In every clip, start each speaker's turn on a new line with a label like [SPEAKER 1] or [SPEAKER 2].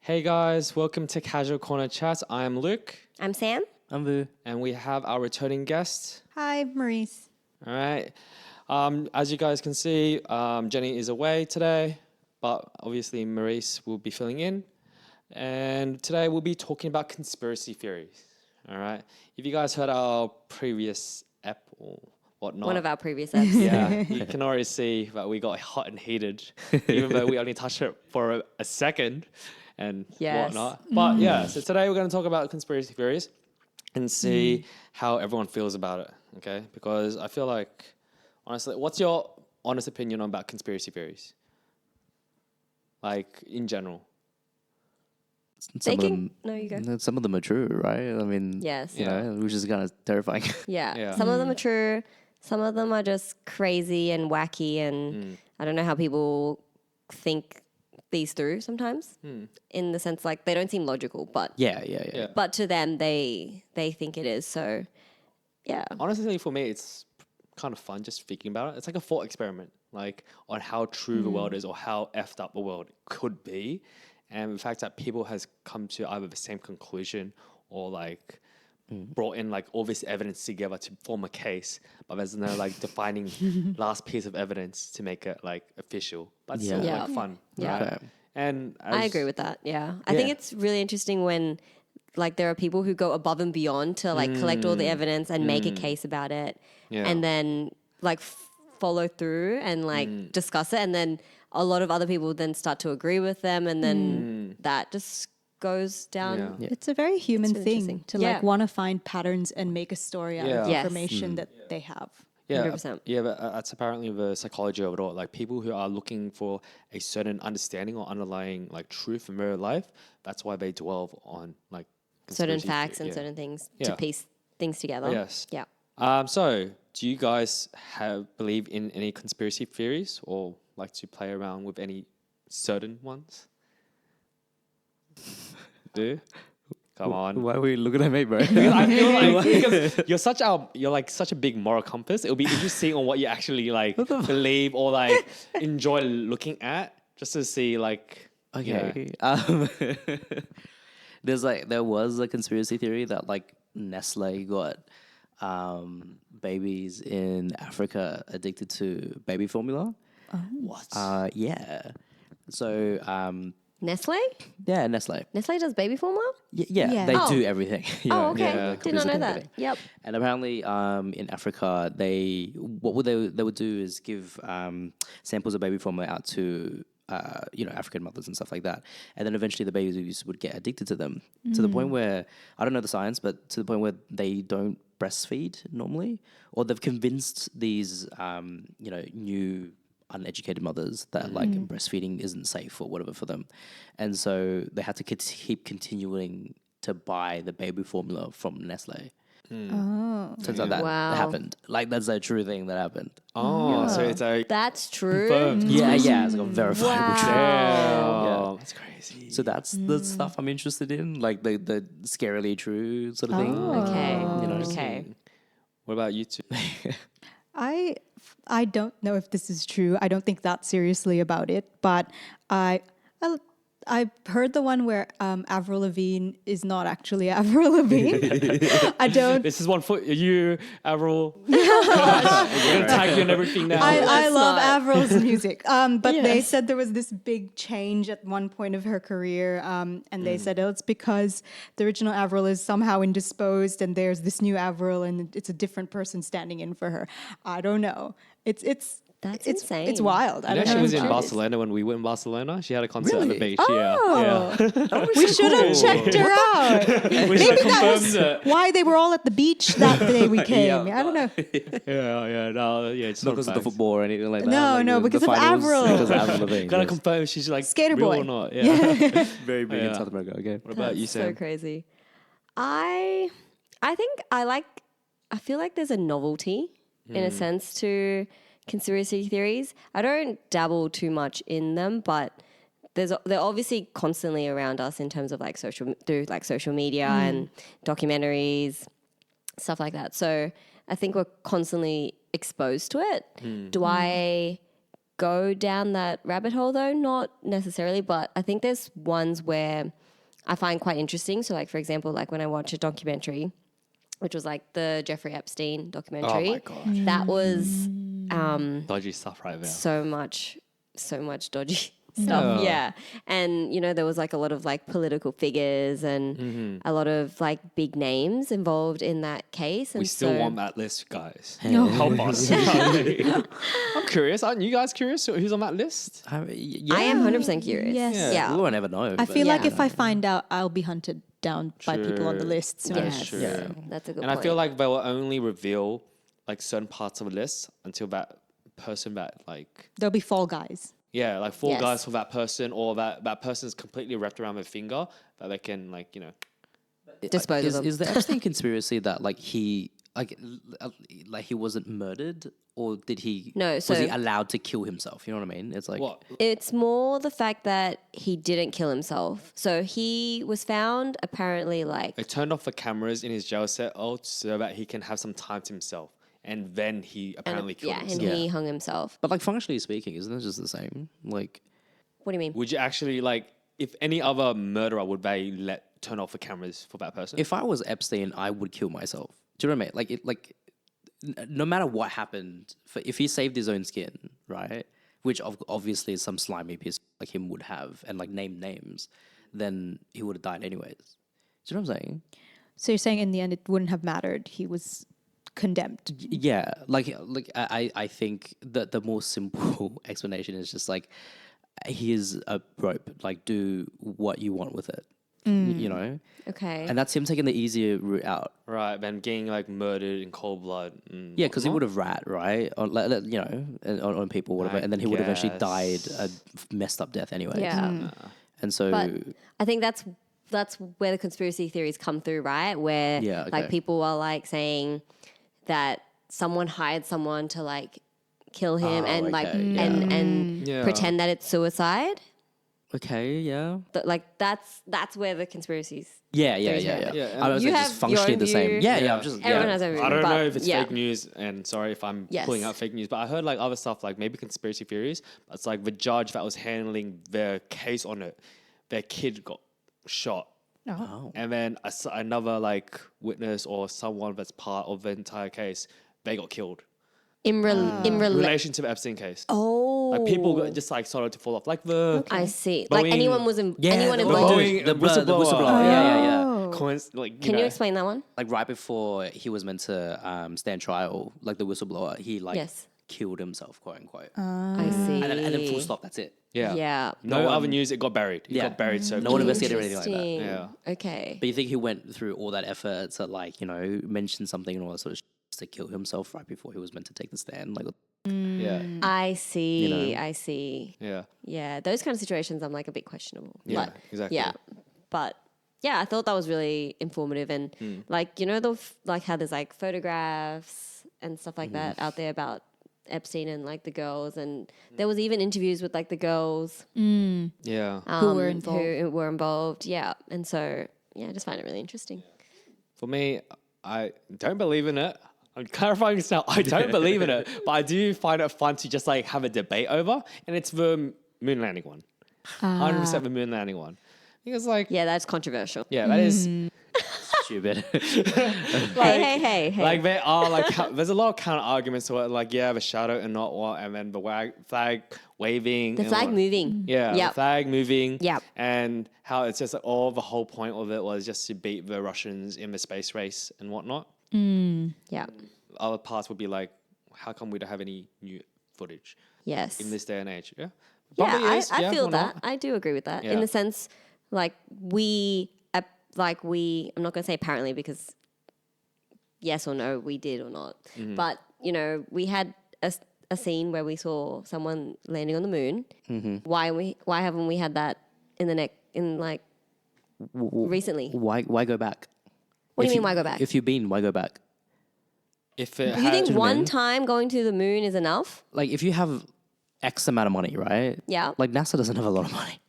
[SPEAKER 1] Hey guys, welcome to Casual Corner Chat. I'm Luke.
[SPEAKER 2] I'm Sam.
[SPEAKER 3] I'm Vu.
[SPEAKER 1] And we have our returning guest.
[SPEAKER 4] Hi, Marisse.
[SPEAKER 1] All right. As you guys can see, Jenny is away today, but obviously Marisse will be filling in. And today we'll be talking about conspiracy theories. All right. If you guys heard our previous ep or whatnot.
[SPEAKER 2] One of our previous episodes.
[SPEAKER 1] Yeah, you can already see that we got hot and heated, even though we only touched it for a second and whatnot. But yeah, so today we're going to talk about conspiracy theories and see how everyone feels about it, okay? Because I feel like, honestly, what's your honest opinion about conspiracy theories? Like, in general.
[SPEAKER 2] No, you go.
[SPEAKER 3] Some of them are true, right? I mean,
[SPEAKER 2] Yes.
[SPEAKER 3] you know, which is kind of terrifying.
[SPEAKER 2] Yeah. Some of them are true. Some of them are just crazy and wacky, and I don't know how people think these through sometimes. In the sense, like, they don't seem logical, but
[SPEAKER 3] Yeah.
[SPEAKER 2] but to them they think it is. So yeah.
[SPEAKER 1] Honestly, for me, it's kind of fun just thinking about it. It's like a thought experiment, like on how true the world is or how effed up the world could be. And the fact that people has come to either the same conclusion or like brought in like all this evidence together to form a case, but there's no like defining last piece of evidence to make it like official. But it's still like fun.
[SPEAKER 2] Yeah.
[SPEAKER 1] Right? And
[SPEAKER 2] I agree with that. Yeah. I think it's really interesting when like there are people who go above and beyond to like collect all the evidence and make a case about it and then like follow through and like discuss it, and then a lot of other people then start to agree with them, and then that just goes down.
[SPEAKER 1] Yeah.
[SPEAKER 4] It's a very human
[SPEAKER 2] really
[SPEAKER 4] thing
[SPEAKER 2] interesting.
[SPEAKER 4] to like want to find patterns and make a story out of the
[SPEAKER 2] Yes.
[SPEAKER 4] information that they have.
[SPEAKER 1] Yeah,
[SPEAKER 2] 100%.
[SPEAKER 1] yeah, but that's apparently the psychology of it all. Like people who are looking for a certain understanding or underlying like truth in their life, that's why they dwell on like
[SPEAKER 2] Certain
[SPEAKER 1] conspiracy
[SPEAKER 2] facts
[SPEAKER 1] the-
[SPEAKER 2] and certain things
[SPEAKER 1] Yeah.
[SPEAKER 2] to piece things together.
[SPEAKER 1] Yes.
[SPEAKER 2] Yeah.
[SPEAKER 1] So, do you guys believe in any conspiracy theories or like to play around with any certain ones? Do? Come on.
[SPEAKER 3] Why are we looking at me, bro?
[SPEAKER 1] I feel like because you're like such a big moral compass. It'll be interesting on what you actually like believe or like enjoy looking at, just to see like.
[SPEAKER 3] Okay. There was a conspiracy theory that like Nestle got babies in Africa addicted to baby formula.
[SPEAKER 1] What?
[SPEAKER 3] Yeah. So
[SPEAKER 2] Nestle?
[SPEAKER 3] yeah, Nestle.
[SPEAKER 2] Nestle does baby formula?
[SPEAKER 3] Yeah, they do everything. you
[SPEAKER 2] Oh,
[SPEAKER 3] know,
[SPEAKER 2] okay.
[SPEAKER 1] Yeah,
[SPEAKER 2] Did not know
[SPEAKER 3] everything.
[SPEAKER 2] that. Yep.
[SPEAKER 3] And apparently, in Africa, they would do is give samples of baby formula out to African mothers and stuff like that, and then eventually the babies would get addicted to them to the point where I don't know the science, but to the point where they don't breastfeed normally, or they've convinced these new uneducated mothers that like breastfeeding isn't safe or whatever for them, and so they had to keep continuing to buy the baby formula from Nestle. Turns out that
[SPEAKER 2] Wow.
[SPEAKER 3] happened. Like that's a true thing that happened.
[SPEAKER 1] Oh, so it's like
[SPEAKER 2] That's true.
[SPEAKER 1] confirmed.
[SPEAKER 3] Yeah, it's like a verifiable truth.
[SPEAKER 1] Damn, that's crazy.
[SPEAKER 3] So that's the stuff I'm interested in, like the scarily true sort of thing.
[SPEAKER 2] Okay.
[SPEAKER 3] Okay.
[SPEAKER 1] What about you two?
[SPEAKER 4] I don't know if this is true. I don't think that seriously about it, but I've heard the one where Avril Lavigne is not actually Avril Lavigne. I don't.
[SPEAKER 1] This is one for you, Avril. We're gonna tag you and everything now.
[SPEAKER 4] I love
[SPEAKER 2] not.
[SPEAKER 4] Avril's music. But they said there was this big change at one point of her career. And they said, it's because the original Avril is somehow indisposed and there's this new Avril and it's a different person standing in for her. I don't know.
[SPEAKER 2] That's
[SPEAKER 4] It's
[SPEAKER 2] insane.
[SPEAKER 4] wild. I
[SPEAKER 1] You know,
[SPEAKER 4] don't
[SPEAKER 1] she
[SPEAKER 4] know.
[SPEAKER 1] was
[SPEAKER 4] if
[SPEAKER 1] in
[SPEAKER 4] it's-
[SPEAKER 1] Barcelona when we went in Barcelona. She had a concert on the beach.
[SPEAKER 4] Oh.
[SPEAKER 1] Yeah.
[SPEAKER 4] We should have checked her out.
[SPEAKER 1] We should have
[SPEAKER 4] Maybe that was
[SPEAKER 1] confirmed it.
[SPEAKER 4] why they were all at the beach that day we came.
[SPEAKER 3] Yeah.
[SPEAKER 4] I don't know.
[SPEAKER 1] It's
[SPEAKER 3] Not
[SPEAKER 1] not
[SPEAKER 3] because of the
[SPEAKER 1] facts.
[SPEAKER 3] football or anything like that.
[SPEAKER 4] No,
[SPEAKER 3] like
[SPEAKER 4] no,
[SPEAKER 3] the
[SPEAKER 4] because of
[SPEAKER 3] finals,
[SPEAKER 4] Avril.
[SPEAKER 3] Because of Avril Lavigne.
[SPEAKER 1] Gotta
[SPEAKER 3] yes.
[SPEAKER 1] confirm if she's like
[SPEAKER 4] Skater
[SPEAKER 1] real
[SPEAKER 4] boy.
[SPEAKER 1] or not. Yeah.
[SPEAKER 3] Very big
[SPEAKER 1] Yeah.
[SPEAKER 3] in South America. Okay.
[SPEAKER 1] What about you,
[SPEAKER 2] So
[SPEAKER 1] Sam?
[SPEAKER 2] crazy. I think I feel like there's a novelty in a sense to conspiracy theories. I don't dabble too much in them, but they're obviously constantly around us in terms of like social media and documentaries, stuff like that. So I think we're constantly exposed to it. Do I go down that rabbit hole though, not necessarily, but I think there's ones where I find quite interesting. So like, for example, like when I watch a documentary, which was like the Jeffrey Epstein documentary.
[SPEAKER 1] Oh my God.
[SPEAKER 2] That was
[SPEAKER 1] Dodgy stuff right there.
[SPEAKER 2] so much dodgy stuff. Yeah. And, you know, there was like a lot of like political figures and a lot of like big names involved in that case. And
[SPEAKER 1] We still
[SPEAKER 2] so,
[SPEAKER 1] want that list, guys. Help us. I'm curious. Aren't you guys curious who's on that list?
[SPEAKER 3] Yeah.
[SPEAKER 2] I am 100% curious.
[SPEAKER 4] Yes.
[SPEAKER 2] Yeah.
[SPEAKER 3] We won't ever know.
[SPEAKER 4] I feel like
[SPEAKER 2] Yeah.
[SPEAKER 4] if I find out, I'll be hunted down by people on the
[SPEAKER 1] True.
[SPEAKER 4] list soon.
[SPEAKER 1] That's
[SPEAKER 2] Yes.
[SPEAKER 1] true.
[SPEAKER 3] Yeah.
[SPEAKER 2] That's a good
[SPEAKER 1] And
[SPEAKER 2] point.
[SPEAKER 1] I feel like they will only reveal like certain parts of a list until that person that like
[SPEAKER 4] There'll be fall guys.
[SPEAKER 1] like 4
[SPEAKER 2] Yes.
[SPEAKER 1] guys for that person, or that person is completely wrapped around their finger that they can like, you know.
[SPEAKER 2] dispose of them.
[SPEAKER 3] Is the Epstein conspiracy that like he like he wasn't murdered, or did he?
[SPEAKER 2] No,
[SPEAKER 3] was
[SPEAKER 2] so-
[SPEAKER 3] he allowed to kill himself? You know what I mean? It's like
[SPEAKER 1] What?
[SPEAKER 2] It's more the fact that he didn't kill himself. So he was found apparently like
[SPEAKER 1] They turned off the cameras in his jail cell so that he can have some time to himself. And then he apparently killed
[SPEAKER 2] and
[SPEAKER 1] himself.
[SPEAKER 2] he hung himself.
[SPEAKER 3] But like functionally speaking, isn't it just the same? Like,
[SPEAKER 2] What do you mean?
[SPEAKER 1] Would you actually like, if any other murderer, would they turn off the cameras for that person?
[SPEAKER 3] if I was Epstein, I would kill myself. Do you know what I mean? No matter what happened, if he saved his own skin, right? Which obviously some slimy piece like him would have, and like name names, then he would have died anyways. Do you know what I'm saying?
[SPEAKER 4] So you're saying in the end it wouldn't have mattered. He was condemned.
[SPEAKER 3] Yeah, I think that the more simple explanation is just like, here's a rope, like do what you want with it, you know.
[SPEAKER 2] Okay.
[SPEAKER 3] And that's him taking the easier route out.
[SPEAKER 1] Right, then getting like murdered in cold blood.
[SPEAKER 3] Yeah, because he would have rat, right? On, you know, on people, whatever,
[SPEAKER 1] I
[SPEAKER 3] and then he would have eventually
[SPEAKER 1] guess.
[SPEAKER 3] died a messed up death anyway.
[SPEAKER 2] Yeah.
[SPEAKER 3] And so,
[SPEAKER 2] But I think that's where the conspiracy theories come through, right? Where
[SPEAKER 3] Yeah, okay.
[SPEAKER 2] like people are like saying that someone hired someone to like kill him
[SPEAKER 3] Oh,
[SPEAKER 2] and like
[SPEAKER 3] okay, yeah.
[SPEAKER 2] and
[SPEAKER 1] Yeah.
[SPEAKER 2] pretend that it's suicide.
[SPEAKER 3] okay, yeah.
[SPEAKER 2] Like that's where the conspiracies.
[SPEAKER 3] Yeah.
[SPEAKER 1] Yeah,
[SPEAKER 3] I was
[SPEAKER 2] You
[SPEAKER 3] like,
[SPEAKER 2] have
[SPEAKER 3] just functionally
[SPEAKER 2] your
[SPEAKER 3] the
[SPEAKER 2] own
[SPEAKER 3] same.
[SPEAKER 2] view.
[SPEAKER 3] Yeah,
[SPEAKER 1] Yeah.
[SPEAKER 3] I'm just,
[SPEAKER 2] Everyone
[SPEAKER 3] yeah.
[SPEAKER 2] has every
[SPEAKER 1] I don't
[SPEAKER 2] but,
[SPEAKER 1] know if it's
[SPEAKER 2] yeah.
[SPEAKER 1] fake news, and sorry if I'm
[SPEAKER 2] Yes.
[SPEAKER 1] pulling out fake news, but I heard like other stuff, like maybe conspiracy theories. But it's like the judge that was handling their case on it, their kid got shot.
[SPEAKER 3] Oh.
[SPEAKER 1] And then another like witness or someone that's part of the entire case, they got killed.
[SPEAKER 2] in
[SPEAKER 1] In relation to the Epstein case.
[SPEAKER 2] Oh,
[SPEAKER 1] Like people just like started to fall off. Like the
[SPEAKER 2] I see.
[SPEAKER 1] Boeing-
[SPEAKER 2] Like anyone was in
[SPEAKER 3] Yeah,
[SPEAKER 2] anyone
[SPEAKER 3] the
[SPEAKER 2] involved.
[SPEAKER 1] Boeing
[SPEAKER 3] the
[SPEAKER 1] whistleblower.
[SPEAKER 3] whistleblower. Yeah.
[SPEAKER 1] Like,
[SPEAKER 2] Can you explain that one?
[SPEAKER 3] Like right before he was meant to stand trial, like the whistleblower, he like
[SPEAKER 2] Yes.
[SPEAKER 3] killed himself, quote unquote.
[SPEAKER 2] I see.
[SPEAKER 3] And then full stop. That's it.
[SPEAKER 1] Yeah.
[SPEAKER 2] Yeah.
[SPEAKER 1] No other news. It got buried. It
[SPEAKER 3] Yeah.
[SPEAKER 1] got buried. So
[SPEAKER 3] No one investigated or anything like that.
[SPEAKER 2] Interesting.
[SPEAKER 1] Yeah.
[SPEAKER 2] Okay.
[SPEAKER 3] But you think he went through all that effort to like, you know, mention something and all that sort of to kill himself right before he was meant to take the stand? Like,
[SPEAKER 1] Yeah.
[SPEAKER 2] I see.
[SPEAKER 3] You know.
[SPEAKER 2] I see.
[SPEAKER 1] Yeah.
[SPEAKER 2] Yeah, those kind of situations I'm like a bit questionable.
[SPEAKER 1] Yeah,
[SPEAKER 2] But,
[SPEAKER 1] exactly.
[SPEAKER 2] Yeah, but yeah, I thought that was really informative and like you know like how there's like photographs and stuff like that out there about Epstein and like the girls, and there was even interviews with like the girls
[SPEAKER 1] Yeah.
[SPEAKER 4] Who were involved.
[SPEAKER 2] Who were involved. Yeah, and so yeah, I just find it really interesting.
[SPEAKER 1] For me, I don't believe in it. I'm clarifying this now. I don't believe in it, but I do find it fun to just like have a debate over, and it's the moon landing one. 100% the moon landing one. Because like,
[SPEAKER 2] Yeah, that's controversial.
[SPEAKER 1] yeah, that is
[SPEAKER 3] stupid.
[SPEAKER 2] Hey.
[SPEAKER 1] like there are like there's a lot of counter arguments to it. Like the shadow and not what, and then the flag waving,
[SPEAKER 2] The
[SPEAKER 1] and
[SPEAKER 2] flag
[SPEAKER 1] what-
[SPEAKER 2] moving.
[SPEAKER 1] Yeah,
[SPEAKER 2] Yep.
[SPEAKER 1] the flag moving.
[SPEAKER 2] Yep.
[SPEAKER 1] And how it's just like, all the whole point of it was just to beat the Russians in the space race and whatnot.
[SPEAKER 2] Yeah.
[SPEAKER 1] Other parts would be like, how come we don't have any new footage
[SPEAKER 2] Yes.
[SPEAKER 1] in this day and age? Yeah.
[SPEAKER 2] Yeah,
[SPEAKER 1] Probably is.
[SPEAKER 2] I feel
[SPEAKER 1] why
[SPEAKER 2] that.
[SPEAKER 1] not?
[SPEAKER 2] I do agree with that. In
[SPEAKER 1] Yeah.
[SPEAKER 2] the sense, like I'm not going to say apparently because yes or no, we did or not.
[SPEAKER 1] Mm-hmm.
[SPEAKER 2] But, you know, we had a scene where we saw someone landing on the moon.
[SPEAKER 1] Mm-hmm.
[SPEAKER 2] Why haven't we had that recently?
[SPEAKER 3] Why go back?
[SPEAKER 2] What do
[SPEAKER 3] If
[SPEAKER 2] you mean, why go back?
[SPEAKER 3] If you've been, why go back?
[SPEAKER 1] If it
[SPEAKER 2] You
[SPEAKER 1] had,
[SPEAKER 2] think
[SPEAKER 3] you know what I
[SPEAKER 2] one
[SPEAKER 3] mean?
[SPEAKER 2] time going to the moon is enough?
[SPEAKER 3] Like if you have X amount of money, right?
[SPEAKER 2] Yeah.
[SPEAKER 3] Like NASA doesn't have a lot of money.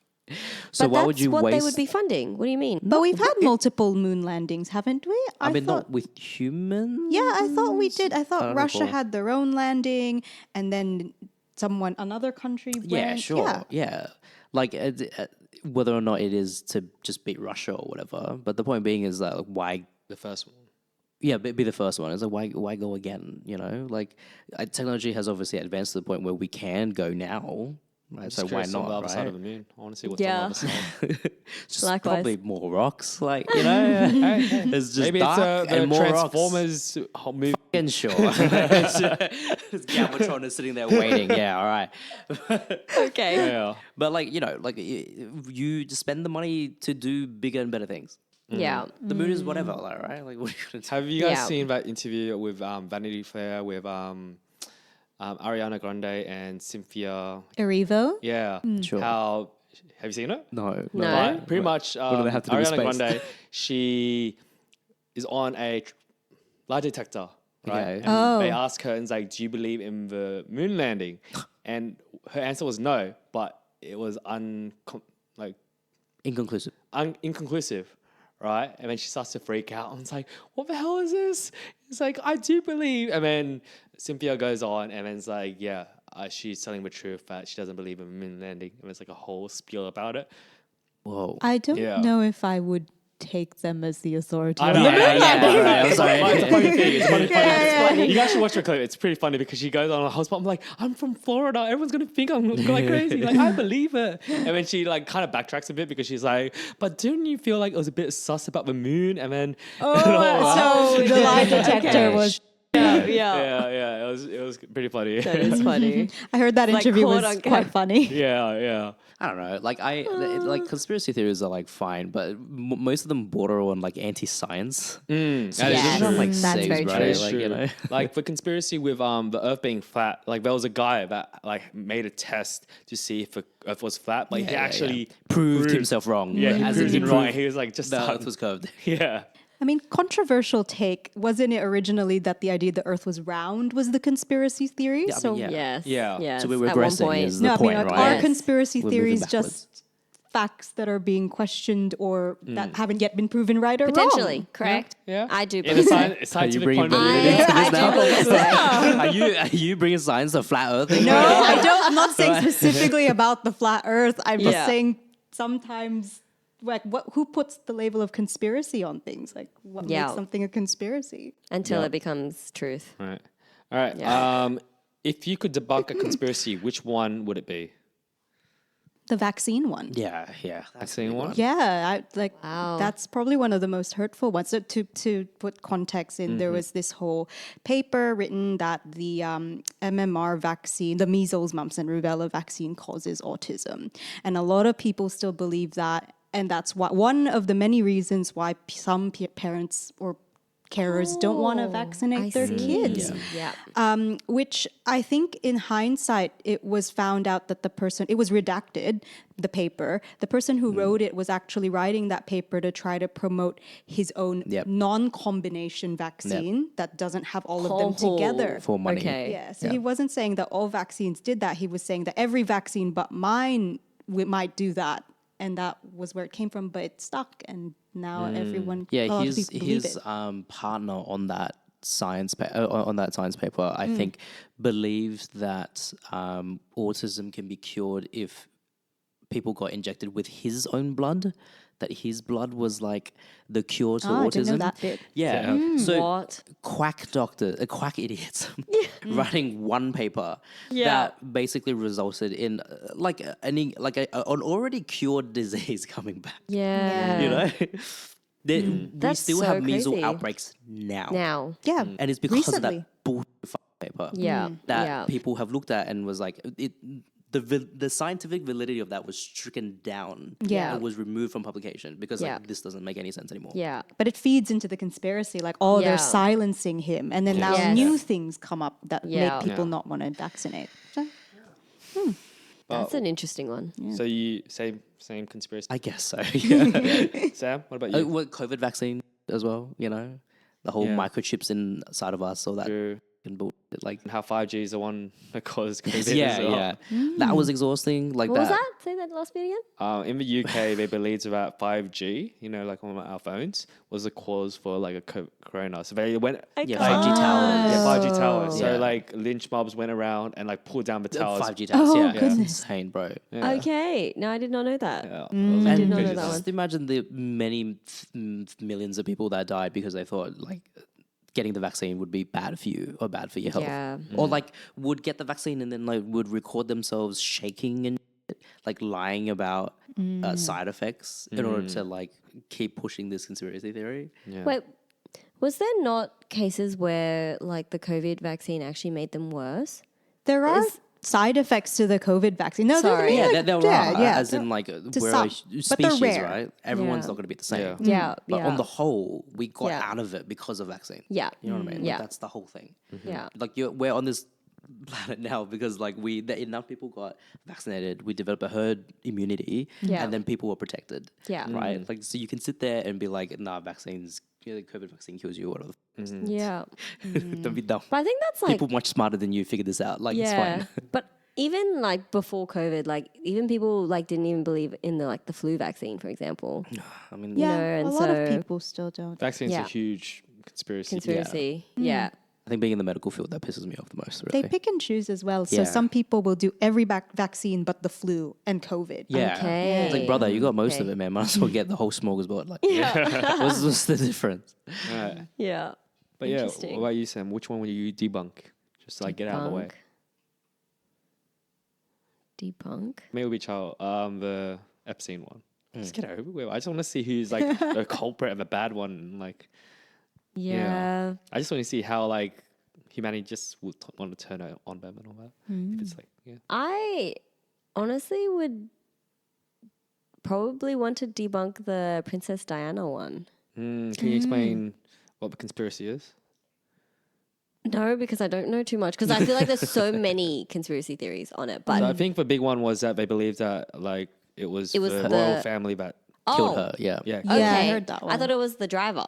[SPEAKER 3] So
[SPEAKER 2] But
[SPEAKER 3] why
[SPEAKER 2] that's
[SPEAKER 3] would you
[SPEAKER 2] what
[SPEAKER 3] waste?
[SPEAKER 2] they would be funding. What do you mean?
[SPEAKER 4] But we've had multiple moon landings, haven't we?
[SPEAKER 3] I mean,
[SPEAKER 4] thought,
[SPEAKER 3] not with humans.
[SPEAKER 4] Yeah, I thought we did. I thought
[SPEAKER 3] don't
[SPEAKER 4] Russia
[SPEAKER 3] recall.
[SPEAKER 4] had their own landing, and then another country went.
[SPEAKER 3] Yeah, sure.
[SPEAKER 4] Yeah.
[SPEAKER 3] Yeah. Like, whether or not it is to just beat Russia or whatever. But the point being is that, like, why?
[SPEAKER 1] The first one.
[SPEAKER 3] Yeah, be the first one. It's like, why go again? You know, like, technology has obviously advanced to the point where we can go now. Right? So why
[SPEAKER 1] Curious on the
[SPEAKER 3] not?
[SPEAKER 1] other side
[SPEAKER 3] Right?
[SPEAKER 1] of the moon. I want to see what's
[SPEAKER 2] Yeah.
[SPEAKER 1] on the other side.
[SPEAKER 3] Just
[SPEAKER 2] Likewise.
[SPEAKER 3] probably more rocks. Like, you know, it's just
[SPEAKER 1] Maybe it's
[SPEAKER 3] dark
[SPEAKER 1] the
[SPEAKER 3] and more rocks.
[SPEAKER 1] Transformers movie.
[SPEAKER 3] Fucking sure. Galvatron is sitting there waiting. Yeah, all right.
[SPEAKER 2] Okay.
[SPEAKER 1] Yeah.
[SPEAKER 3] But, like, you know, like, you just spend the money to do bigger and better things.
[SPEAKER 2] Yeah.
[SPEAKER 3] The moon is whatever, like, right? Like, what are you gonna do?
[SPEAKER 1] Have you guys
[SPEAKER 2] Yeah.
[SPEAKER 1] seen that interview with Vanity Fair with Ariana Grande and Cynthia?
[SPEAKER 4] Erivo.
[SPEAKER 1] Yeah.
[SPEAKER 3] Sure.
[SPEAKER 1] How have you seen it?
[SPEAKER 3] No.
[SPEAKER 2] No.
[SPEAKER 1] Right, pretty much.
[SPEAKER 3] do they have to do with
[SPEAKER 1] Ariana
[SPEAKER 3] space?
[SPEAKER 1] Grande, she is on a lie detector, right?
[SPEAKER 3] Okay.
[SPEAKER 1] And
[SPEAKER 4] Oh.
[SPEAKER 1] they ask her, and it's like, "Do you believe in the moon landing?" And her answer was no, but it was
[SPEAKER 3] Inconclusive.
[SPEAKER 1] inconclusive, right? And then she starts to freak out. And it's like, what the hell is this? It's like, I do believe. And then Cynthia goes on, and then it's like, yeah, she's telling the truth that she doesn't believe in the moon landing. And it's like a whole spiel about it.
[SPEAKER 3] Whoa.
[SPEAKER 4] I don't
[SPEAKER 1] Yeah.
[SPEAKER 4] know if I would take them as the authority.
[SPEAKER 1] I
[SPEAKER 4] on
[SPEAKER 1] know.
[SPEAKER 4] the moon landing.
[SPEAKER 3] right, I'm sorry.
[SPEAKER 1] It's a funny thing. It's funny.
[SPEAKER 4] yeah.
[SPEAKER 1] You guys should watch the clip. It's pretty funny because she goes on a hotspot. I'm like, I'm from Florida. Everyone's gonna think I'm like crazy. Like, I believe it. And then she like kind of backtracks a bit because she's like, but didn't you feel like it was a bit sus about the moon? And then
[SPEAKER 4] Oh, so the lie detector was.
[SPEAKER 2] Yeah.
[SPEAKER 1] yeah, it was pretty funny.
[SPEAKER 2] That is funny.
[SPEAKER 4] I heard that
[SPEAKER 2] Like
[SPEAKER 4] interview
[SPEAKER 2] caught
[SPEAKER 4] was
[SPEAKER 2] on
[SPEAKER 4] quite
[SPEAKER 2] cam-
[SPEAKER 4] funny.
[SPEAKER 1] yeah.
[SPEAKER 3] I don't know. Like, like conspiracy theories are like fine, but most of them border on like anti-science.
[SPEAKER 1] That is
[SPEAKER 2] Yes.
[SPEAKER 1] true.
[SPEAKER 3] Like
[SPEAKER 2] That's
[SPEAKER 3] saves,
[SPEAKER 2] very
[SPEAKER 3] right?
[SPEAKER 2] true.
[SPEAKER 1] It's
[SPEAKER 3] Like,
[SPEAKER 1] true.
[SPEAKER 3] you know.
[SPEAKER 1] Like the conspiracy with the Earth being flat. Like there was a guy that like made a test to see if the Earth was flat, but he actually
[SPEAKER 3] proved himself wrong.
[SPEAKER 1] Yeah, he
[SPEAKER 3] as
[SPEAKER 1] proved
[SPEAKER 3] in
[SPEAKER 1] it
[SPEAKER 3] he
[SPEAKER 1] wrong.
[SPEAKER 3] proved
[SPEAKER 1] He was like just
[SPEAKER 3] the
[SPEAKER 1] starting-
[SPEAKER 3] Earth was curved.
[SPEAKER 1] yeah.
[SPEAKER 4] I mean, controversial take. Wasn't it originally that the idea the Earth was round was the conspiracy theory?
[SPEAKER 3] Yeah, I mean, yeah.
[SPEAKER 2] Yes.
[SPEAKER 1] Yeah.
[SPEAKER 2] Yes.
[SPEAKER 3] So we're
[SPEAKER 2] At one
[SPEAKER 3] regressing
[SPEAKER 2] point.
[SPEAKER 3] is the
[SPEAKER 4] No, I
[SPEAKER 3] point,
[SPEAKER 4] mean,
[SPEAKER 3] right?
[SPEAKER 4] are
[SPEAKER 2] Yes.
[SPEAKER 4] conspiracy
[SPEAKER 3] We're moving
[SPEAKER 4] theories
[SPEAKER 3] backwards.
[SPEAKER 4] just facts that are being questioned or that haven't yet been proven right or
[SPEAKER 2] Potentially,
[SPEAKER 4] wrong?
[SPEAKER 2] correct?
[SPEAKER 1] Yeah.
[SPEAKER 2] I do
[SPEAKER 1] In a
[SPEAKER 2] believe so.
[SPEAKER 1] scientific
[SPEAKER 3] bringing
[SPEAKER 1] point of
[SPEAKER 3] validity
[SPEAKER 1] view.
[SPEAKER 3] into this
[SPEAKER 2] I
[SPEAKER 3] now?
[SPEAKER 2] do believe so.
[SPEAKER 3] Are you bringing science to flat Earth?
[SPEAKER 4] No, I don't. I'm not saying specifically about the flat Earth. I'm just
[SPEAKER 2] Yeah.
[SPEAKER 4] saying sometimes, like, who puts the label of conspiracy on things? Like, what
[SPEAKER 2] Yeah.
[SPEAKER 4] makes something a conspiracy?
[SPEAKER 2] Until it becomes truth.
[SPEAKER 1] Right. All right.
[SPEAKER 2] Yeah.
[SPEAKER 1] If you could debunk a conspiracy, which one would it be?
[SPEAKER 4] The vaccine one.
[SPEAKER 3] Yeah.
[SPEAKER 1] Vaccine one?
[SPEAKER 4] Yeah,
[SPEAKER 2] Wow.
[SPEAKER 4] that's probably one of the most hurtful ones. So to put context in, there was this whole paper written that the MMR vaccine, the measles, mumps, and rubella vaccine causes autism, and a lot of people still believe that, and that's why one of the many reasons why some parents or carers don't want to vaccinate their kids.
[SPEAKER 2] Yeah.
[SPEAKER 4] Which I think in hindsight, it was found out that it was redacted, the paper. The person who wrote it was actually writing that paper to try to promote his own
[SPEAKER 3] Yep.
[SPEAKER 4] non-combination vaccine that doesn't have all of them together.
[SPEAKER 3] For money.
[SPEAKER 2] Okay.
[SPEAKER 4] Yeah, so he wasn't saying that all vaccines did that. He was saying that every vaccine but mine might do that. And that was where it came from, but it stuck. And now everyone, a
[SPEAKER 3] Yeah,
[SPEAKER 4] lot of
[SPEAKER 3] his
[SPEAKER 4] people believe
[SPEAKER 3] his
[SPEAKER 4] it.
[SPEAKER 3] partner on that science paper, I think, believes that autism can be cured if people got injected with his own blood. That his blood was like the cure to
[SPEAKER 4] I
[SPEAKER 3] autism.
[SPEAKER 4] didn't know that bit.
[SPEAKER 3] Yeah. So
[SPEAKER 2] What?
[SPEAKER 3] quack idiots writing one paper
[SPEAKER 2] Yeah.
[SPEAKER 3] that basically resulted in an already cured disease coming back.
[SPEAKER 2] Yeah.
[SPEAKER 3] You know, we
[SPEAKER 2] That's
[SPEAKER 3] still
[SPEAKER 2] so
[SPEAKER 3] have measles
[SPEAKER 2] crazy.
[SPEAKER 3] outbreaks now.
[SPEAKER 2] Now.
[SPEAKER 4] Yeah,
[SPEAKER 3] And it's because of
[SPEAKER 4] recently.
[SPEAKER 3] that bullshit paper
[SPEAKER 2] Yeah.
[SPEAKER 3] that
[SPEAKER 2] Yeah.
[SPEAKER 3] people have looked at and was like, the scientific validity of that was stricken down.
[SPEAKER 4] Yeah.
[SPEAKER 3] It was removed from publication because
[SPEAKER 2] Yeah.
[SPEAKER 3] like this doesn't make any sense anymore.
[SPEAKER 2] Yeah.
[SPEAKER 4] But it feeds into the conspiracy, like, oh,
[SPEAKER 2] Yeah.
[SPEAKER 4] they're silencing him. And then now
[SPEAKER 2] Yes.
[SPEAKER 4] new things come up that
[SPEAKER 2] Yeah.
[SPEAKER 4] make people
[SPEAKER 1] Yeah.
[SPEAKER 4] not want to vaccinate.
[SPEAKER 2] That's an interesting one.
[SPEAKER 1] So you same conspiracy.
[SPEAKER 3] I guess so. Yeah.
[SPEAKER 1] Sam, what about you?
[SPEAKER 3] What COVID vaccine as well? You know, the whole
[SPEAKER 1] Yeah.
[SPEAKER 3] microchips inside of us, all that.
[SPEAKER 1] True.
[SPEAKER 3] bullshit. Like,
[SPEAKER 1] And how 5G is the one that caused COVID
[SPEAKER 3] yeah,
[SPEAKER 1] as well.
[SPEAKER 3] yeah, that was exhausting. Like
[SPEAKER 2] What was
[SPEAKER 3] that.
[SPEAKER 2] that? Say that last bit again.
[SPEAKER 1] In the UK, they believed about 5G, like on our phones, was the cause for like a corona. So they went,
[SPEAKER 3] Yeah, 5G towers.
[SPEAKER 1] yeah, 5G towers. So
[SPEAKER 3] Yeah.
[SPEAKER 1] like lynch mobs went around and like pulled down the towers.
[SPEAKER 3] 5G towers.
[SPEAKER 4] Oh,
[SPEAKER 3] Yeah, it's
[SPEAKER 4] goodness.
[SPEAKER 3] insane, bro.
[SPEAKER 1] Yeah.
[SPEAKER 2] Okay. No, I did not know that.
[SPEAKER 1] Yeah.
[SPEAKER 2] I did not know
[SPEAKER 1] crazy
[SPEAKER 2] that
[SPEAKER 1] stuff.
[SPEAKER 2] one.
[SPEAKER 3] Just imagine the many millions of people that died because they thought like getting the vaccine would be bad for you or bad for your health.
[SPEAKER 2] Yeah.
[SPEAKER 3] Or like would get the vaccine and then like would record themselves shaking and like lying about side effects in order to like keep pushing this conspiracy theory.
[SPEAKER 1] Yeah.
[SPEAKER 2] Wait, was there not cases where like the COVID vaccine actually made them worse?
[SPEAKER 4] There are side effects to the COVID vaccine. No,
[SPEAKER 2] Sorry.
[SPEAKER 3] Yeah,
[SPEAKER 4] like,
[SPEAKER 3] there are, as
[SPEAKER 4] there-
[SPEAKER 3] in like we're
[SPEAKER 4] some,
[SPEAKER 3] a
[SPEAKER 4] but they're
[SPEAKER 3] species,
[SPEAKER 4] rare.
[SPEAKER 3] right? Everyone's
[SPEAKER 2] Yeah.
[SPEAKER 3] not going to be the same.
[SPEAKER 1] Yeah.
[SPEAKER 2] Yeah.
[SPEAKER 3] But
[SPEAKER 2] yeah.
[SPEAKER 3] on the whole, we got
[SPEAKER 2] Yeah.
[SPEAKER 3] out of it because of vaccine.
[SPEAKER 2] Yeah.
[SPEAKER 3] You know what I mean?
[SPEAKER 2] Yeah.
[SPEAKER 3] Like, that's the whole thing.
[SPEAKER 2] Yeah.
[SPEAKER 3] Like we're on this planet now because like enough people got vaccinated, we developed a herd immunity,
[SPEAKER 2] Yeah.
[SPEAKER 3] and then people were protected.
[SPEAKER 2] Yeah.
[SPEAKER 3] Right? Like so you can sit there and be like, nah, vaccines, the COVID vaccine kills you, whatever.
[SPEAKER 2] Yeah.
[SPEAKER 3] Don't be dumb.
[SPEAKER 2] But I think that's like
[SPEAKER 3] People much smarter than you figured this out. Like it's
[SPEAKER 2] yeah.
[SPEAKER 3] fine.
[SPEAKER 2] But even like before COVID, like even people like didn't even believe in the flu vaccine, for example.
[SPEAKER 3] I mean,
[SPEAKER 4] Yeah,
[SPEAKER 2] know, and
[SPEAKER 4] a lot of
[SPEAKER 2] so-
[SPEAKER 4] people still don't.
[SPEAKER 1] Vaccines
[SPEAKER 2] Yeah.
[SPEAKER 1] a huge conspiracy.
[SPEAKER 2] Conspiracy. Yeah.
[SPEAKER 3] I think being in the medical field that pisses me off the most.
[SPEAKER 4] They
[SPEAKER 3] Really.
[SPEAKER 4] pick and choose as well. So
[SPEAKER 3] Yeah.
[SPEAKER 4] some people will do every vaccine but the flu and COVID.
[SPEAKER 3] Yeah.
[SPEAKER 2] Okay.
[SPEAKER 3] It's like, brother, you got most of
[SPEAKER 2] Okay.
[SPEAKER 3] it, man. Might as well get the whole smorgasbord. Like,
[SPEAKER 2] Yeah.
[SPEAKER 3] what's the difference?
[SPEAKER 1] Right.
[SPEAKER 2] Yeah.
[SPEAKER 1] But yeah, what
[SPEAKER 2] Interesting.
[SPEAKER 1] about you, Sam? Which one will you debunk? Just to like get out of the way.
[SPEAKER 2] Debunk.
[SPEAKER 1] Maybe it'll be the Epstein one. Just get over with. I just want to see who's like the culprit and the bad one. Like,
[SPEAKER 2] Yeah.
[SPEAKER 1] I just want to see how like humanity just would want to turn it on them and all that. If it's like, yeah.
[SPEAKER 2] I honestly would probably want to debunk the Princess Diana one.
[SPEAKER 1] Can you explain what the conspiracy is?
[SPEAKER 2] No, because I don't know too much. Because I feel like there's so many conspiracy theories on it. But
[SPEAKER 1] So I think the big one was that they believed that like it was
[SPEAKER 2] It was
[SPEAKER 1] the
[SPEAKER 2] the-
[SPEAKER 1] royal family that
[SPEAKER 3] Killed
[SPEAKER 2] oh,
[SPEAKER 3] her. Yeah.
[SPEAKER 1] yeah.
[SPEAKER 4] Yeah, I heard that
[SPEAKER 2] I
[SPEAKER 4] one.
[SPEAKER 2] thought it was the driver.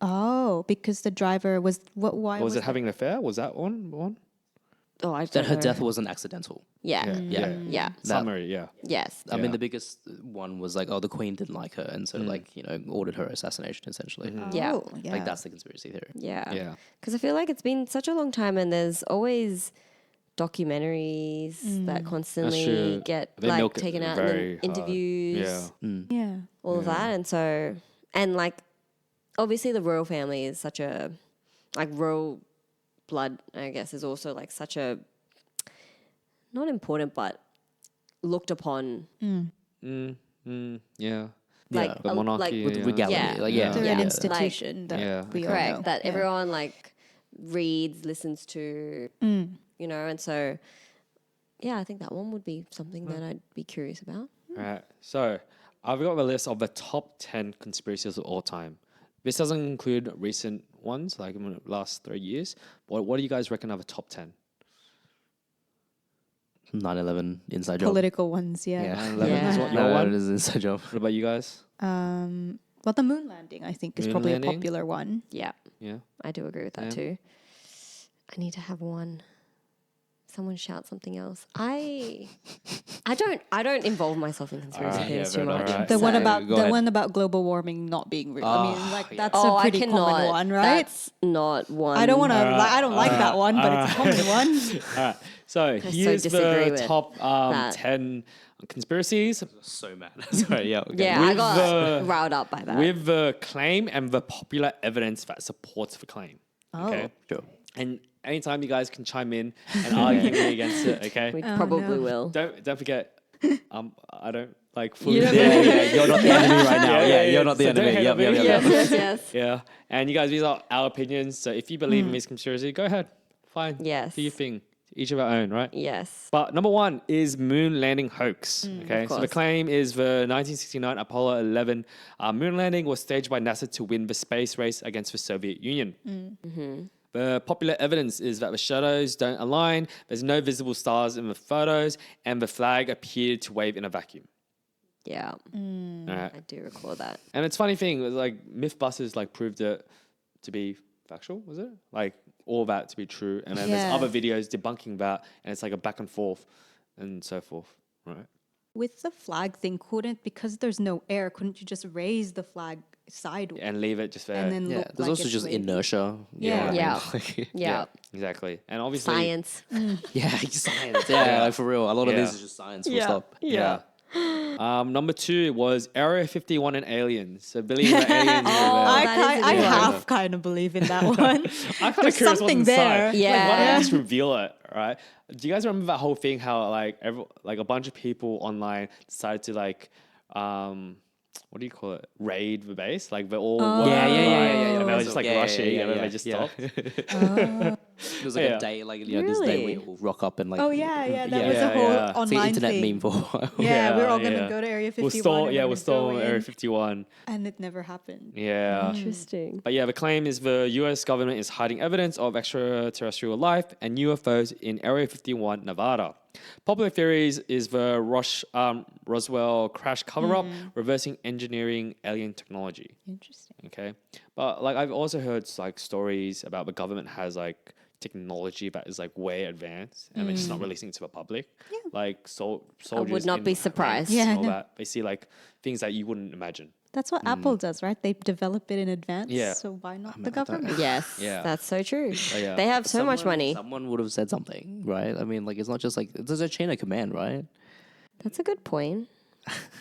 [SPEAKER 4] Oh, because the driver was what? Why
[SPEAKER 1] Was it
[SPEAKER 4] that?
[SPEAKER 1] having an affair? Was that one?
[SPEAKER 2] Oh, I
[SPEAKER 3] That
[SPEAKER 2] don't
[SPEAKER 3] her
[SPEAKER 2] know.
[SPEAKER 3] death wasn't accidental.
[SPEAKER 2] Yeah.
[SPEAKER 1] Yeah.
[SPEAKER 2] Yeah.
[SPEAKER 1] Summary, yeah.
[SPEAKER 2] Yes.
[SPEAKER 3] I mean,
[SPEAKER 1] Yeah.
[SPEAKER 3] the biggest one was like, oh, the queen didn't like her, and so like ordered her assassination essentially.
[SPEAKER 2] Yeah.
[SPEAKER 4] Oh, yeah.
[SPEAKER 3] Like that's the conspiracy theory.
[SPEAKER 2] Yeah.
[SPEAKER 1] Yeah.
[SPEAKER 2] Because I feel like it's been such a long time and there's always documentaries that constantly
[SPEAKER 1] true.
[SPEAKER 2] get
[SPEAKER 1] They
[SPEAKER 2] like
[SPEAKER 1] milk it
[SPEAKER 2] taken out
[SPEAKER 1] very
[SPEAKER 2] and then
[SPEAKER 1] hard.
[SPEAKER 2] interviews,
[SPEAKER 1] Yeah.
[SPEAKER 4] Yeah.
[SPEAKER 2] all of that. And so, and like, obviously the royal family is such a, like royal blood, I guess, is also like such a, not important, but looked upon.
[SPEAKER 1] Yeah.
[SPEAKER 2] Like,
[SPEAKER 1] The monarchy.
[SPEAKER 3] With
[SPEAKER 1] yeah.
[SPEAKER 3] regality.
[SPEAKER 2] Yeah.
[SPEAKER 3] Like, yeah.
[SPEAKER 4] They're
[SPEAKER 2] Yeah.
[SPEAKER 4] an
[SPEAKER 2] Like-
[SPEAKER 4] institution that
[SPEAKER 1] Yeah.
[SPEAKER 4] we all
[SPEAKER 2] Correct.
[SPEAKER 4] know.
[SPEAKER 2] That
[SPEAKER 4] Yeah.
[SPEAKER 2] everyone like reads, listens to, you know, and so, yeah, I think that one would be something that I'd be curious about.
[SPEAKER 1] All right. So I've got a list of the top 10 conspiracies of all time. This doesn't include recent ones, like in the last 3 years. What do you guys reckon are the top 10?
[SPEAKER 3] 9/11 inside job.
[SPEAKER 4] Political ones, yeah.
[SPEAKER 3] Yeah.
[SPEAKER 1] 9/11 is what your
[SPEAKER 3] 9/11
[SPEAKER 1] one?
[SPEAKER 3] is inside job.
[SPEAKER 1] What about you guys?
[SPEAKER 4] Well, the moon landing, I think, is
[SPEAKER 1] Moon
[SPEAKER 4] probably
[SPEAKER 1] landing?
[SPEAKER 4] a popular one.
[SPEAKER 2] Yeah,
[SPEAKER 1] Yeah.
[SPEAKER 2] I do agree with that too. I need to have one. Someone shout something else. I don't involve myself in conspiracy
[SPEAKER 1] Alright,
[SPEAKER 2] theories
[SPEAKER 3] yeah,
[SPEAKER 2] too
[SPEAKER 3] fair
[SPEAKER 2] much.
[SPEAKER 3] enough.
[SPEAKER 4] The one
[SPEAKER 3] So,
[SPEAKER 4] about
[SPEAKER 3] go
[SPEAKER 4] the
[SPEAKER 3] ahead.
[SPEAKER 4] one about global warming not being real. I mean, like
[SPEAKER 3] yeah.
[SPEAKER 4] that's
[SPEAKER 2] Oh,
[SPEAKER 4] a
[SPEAKER 2] I
[SPEAKER 4] pretty
[SPEAKER 2] cannot.
[SPEAKER 4] common one, right?
[SPEAKER 2] That's not one.
[SPEAKER 4] I don't want to. I don't like that one, but it's a common one.
[SPEAKER 1] All right. So here's
[SPEAKER 2] disagree
[SPEAKER 1] the
[SPEAKER 2] with
[SPEAKER 1] top
[SPEAKER 2] that.
[SPEAKER 1] 10 conspiracies
[SPEAKER 3] So mad. Sorry, yeah. Okay.
[SPEAKER 2] Yeah, I
[SPEAKER 1] With
[SPEAKER 2] got
[SPEAKER 1] the-
[SPEAKER 2] riled up by that.
[SPEAKER 1] with the claim and the popular evidence that supports the claim. Okay.
[SPEAKER 3] Sure.
[SPEAKER 1] And anytime you guys can chime in and argue me against it, okay?
[SPEAKER 2] we probably will.
[SPEAKER 1] Don't forget, I don't like fully.
[SPEAKER 2] You don't
[SPEAKER 3] Yeah, you're not the enemy right now. Yeah, you're not the
[SPEAKER 1] So don't
[SPEAKER 3] enemy.
[SPEAKER 1] hate
[SPEAKER 3] Yep,
[SPEAKER 1] on me.
[SPEAKER 3] yep, yep,
[SPEAKER 2] Yes,
[SPEAKER 3] yep.
[SPEAKER 2] yes, yes.
[SPEAKER 1] Yeah, and you guys, these are our opinions. So if you believe in this conspiracy, go ahead, fine.
[SPEAKER 2] Yes.
[SPEAKER 1] Do your thing. Each of our own, right?
[SPEAKER 2] Yes.
[SPEAKER 1] But number one is moon landing hoax. Okay, so the
[SPEAKER 2] course.
[SPEAKER 1] claim is the 1969 Apollo 11 moon landing was staged by NASA to win the space race against the Soviet Union. The popular evidence is that the shadows don't align, there's no visible stars in the photos, and the flag appeared to wave in a vacuum.
[SPEAKER 2] Yeah.
[SPEAKER 1] All right.
[SPEAKER 2] I do recall that.
[SPEAKER 1] And it's a funny thing, it was like Mythbusters like proved it to be factual, was it? Like all that to be true. And then there's
[SPEAKER 4] Yeah.
[SPEAKER 1] other videos debunking that, and it's like a back and forth and so forth, right?
[SPEAKER 4] With the flag thing, because there's no air, couldn't you just raise the flag sideways
[SPEAKER 1] And leave it just there.
[SPEAKER 4] and then
[SPEAKER 3] Yeah,
[SPEAKER 4] look
[SPEAKER 3] there's
[SPEAKER 4] like
[SPEAKER 3] also
[SPEAKER 4] it's
[SPEAKER 3] just
[SPEAKER 4] waving?
[SPEAKER 3] inertia.
[SPEAKER 4] Yeah.
[SPEAKER 2] Yeah.
[SPEAKER 3] Like,
[SPEAKER 2] Yeah.
[SPEAKER 1] Exactly. And obviously
[SPEAKER 2] Science.
[SPEAKER 3] yeah, science. Yeah, like for real. A lot of
[SPEAKER 1] Yeah.
[SPEAKER 3] this is just science. Full stop.
[SPEAKER 1] Yeah. Number 2 was Area 51 and aliens. So believing that aliens were there.
[SPEAKER 2] that is a
[SPEAKER 4] I
[SPEAKER 2] good one.
[SPEAKER 4] half kind of believe in that one.
[SPEAKER 1] I'm kind
[SPEAKER 4] There's
[SPEAKER 1] of curious
[SPEAKER 4] something
[SPEAKER 1] what's
[SPEAKER 4] there.
[SPEAKER 1] inside.
[SPEAKER 2] Yeah.
[SPEAKER 1] Like, why don't
[SPEAKER 2] Yeah.
[SPEAKER 1] they just reveal it, right? Do you guys remember that whole thing how like a bunch of people online decided to like what do you call it? Raid the base? Like they're all
[SPEAKER 3] Yeah,
[SPEAKER 1] working
[SPEAKER 3] yeah, yeah,
[SPEAKER 1] online,
[SPEAKER 3] yeah, yeah.
[SPEAKER 1] and they were just like
[SPEAKER 3] Yeah, yeah,
[SPEAKER 1] rushing
[SPEAKER 3] yeah,
[SPEAKER 1] and then
[SPEAKER 3] yeah,
[SPEAKER 1] they just
[SPEAKER 3] yeah.
[SPEAKER 1] stopped.
[SPEAKER 3] It was like
[SPEAKER 1] Yeah.
[SPEAKER 3] a day, like this day we
[SPEAKER 2] Really?
[SPEAKER 3] all rock up and like
[SPEAKER 4] Oh yeah, that
[SPEAKER 3] yeah.
[SPEAKER 4] was a
[SPEAKER 1] Yeah,
[SPEAKER 4] whole
[SPEAKER 1] yeah.
[SPEAKER 3] It's like an
[SPEAKER 4] online
[SPEAKER 3] internet
[SPEAKER 4] thing.
[SPEAKER 3] meme for a while.
[SPEAKER 4] Yeah, we're all
[SPEAKER 1] Yeah,
[SPEAKER 4] gonna
[SPEAKER 1] yeah.
[SPEAKER 4] go to Area 51.
[SPEAKER 1] We'll storm,
[SPEAKER 4] and
[SPEAKER 1] yeah,
[SPEAKER 4] we're
[SPEAKER 1] we'll
[SPEAKER 4] gonna
[SPEAKER 1] storm
[SPEAKER 4] go
[SPEAKER 1] Area
[SPEAKER 4] in,
[SPEAKER 1] 51.
[SPEAKER 4] and it never happened.
[SPEAKER 1] Yeah.
[SPEAKER 2] Interesting.
[SPEAKER 1] But yeah, the claim is the US government is hiding evidence of extraterrestrial life and UFOs in Area 51, Nevada. Popular theories is the Roswell crash cover-up, reversing engineering alien technology.
[SPEAKER 4] Interesting.
[SPEAKER 1] Okay, but like I've also heard like stories about the government has like technology that is like way advanced and they're just not releasing to the public. Like soldiers.
[SPEAKER 2] not
[SPEAKER 1] in
[SPEAKER 2] be surprised.
[SPEAKER 1] ranks and
[SPEAKER 4] Yeah,
[SPEAKER 1] all
[SPEAKER 4] no.
[SPEAKER 1] that. They see like things that you wouldn't imagine.
[SPEAKER 4] That's what Apple does, right? They develop it in advance.
[SPEAKER 1] Yeah.
[SPEAKER 4] So why not the government?
[SPEAKER 2] Yes.
[SPEAKER 1] Yeah.
[SPEAKER 2] That's so true.
[SPEAKER 1] yeah.
[SPEAKER 2] They have so much money.
[SPEAKER 3] Someone would have said something, right? I mean, like it's not just like there's a chain of command, right?
[SPEAKER 2] That's a good point.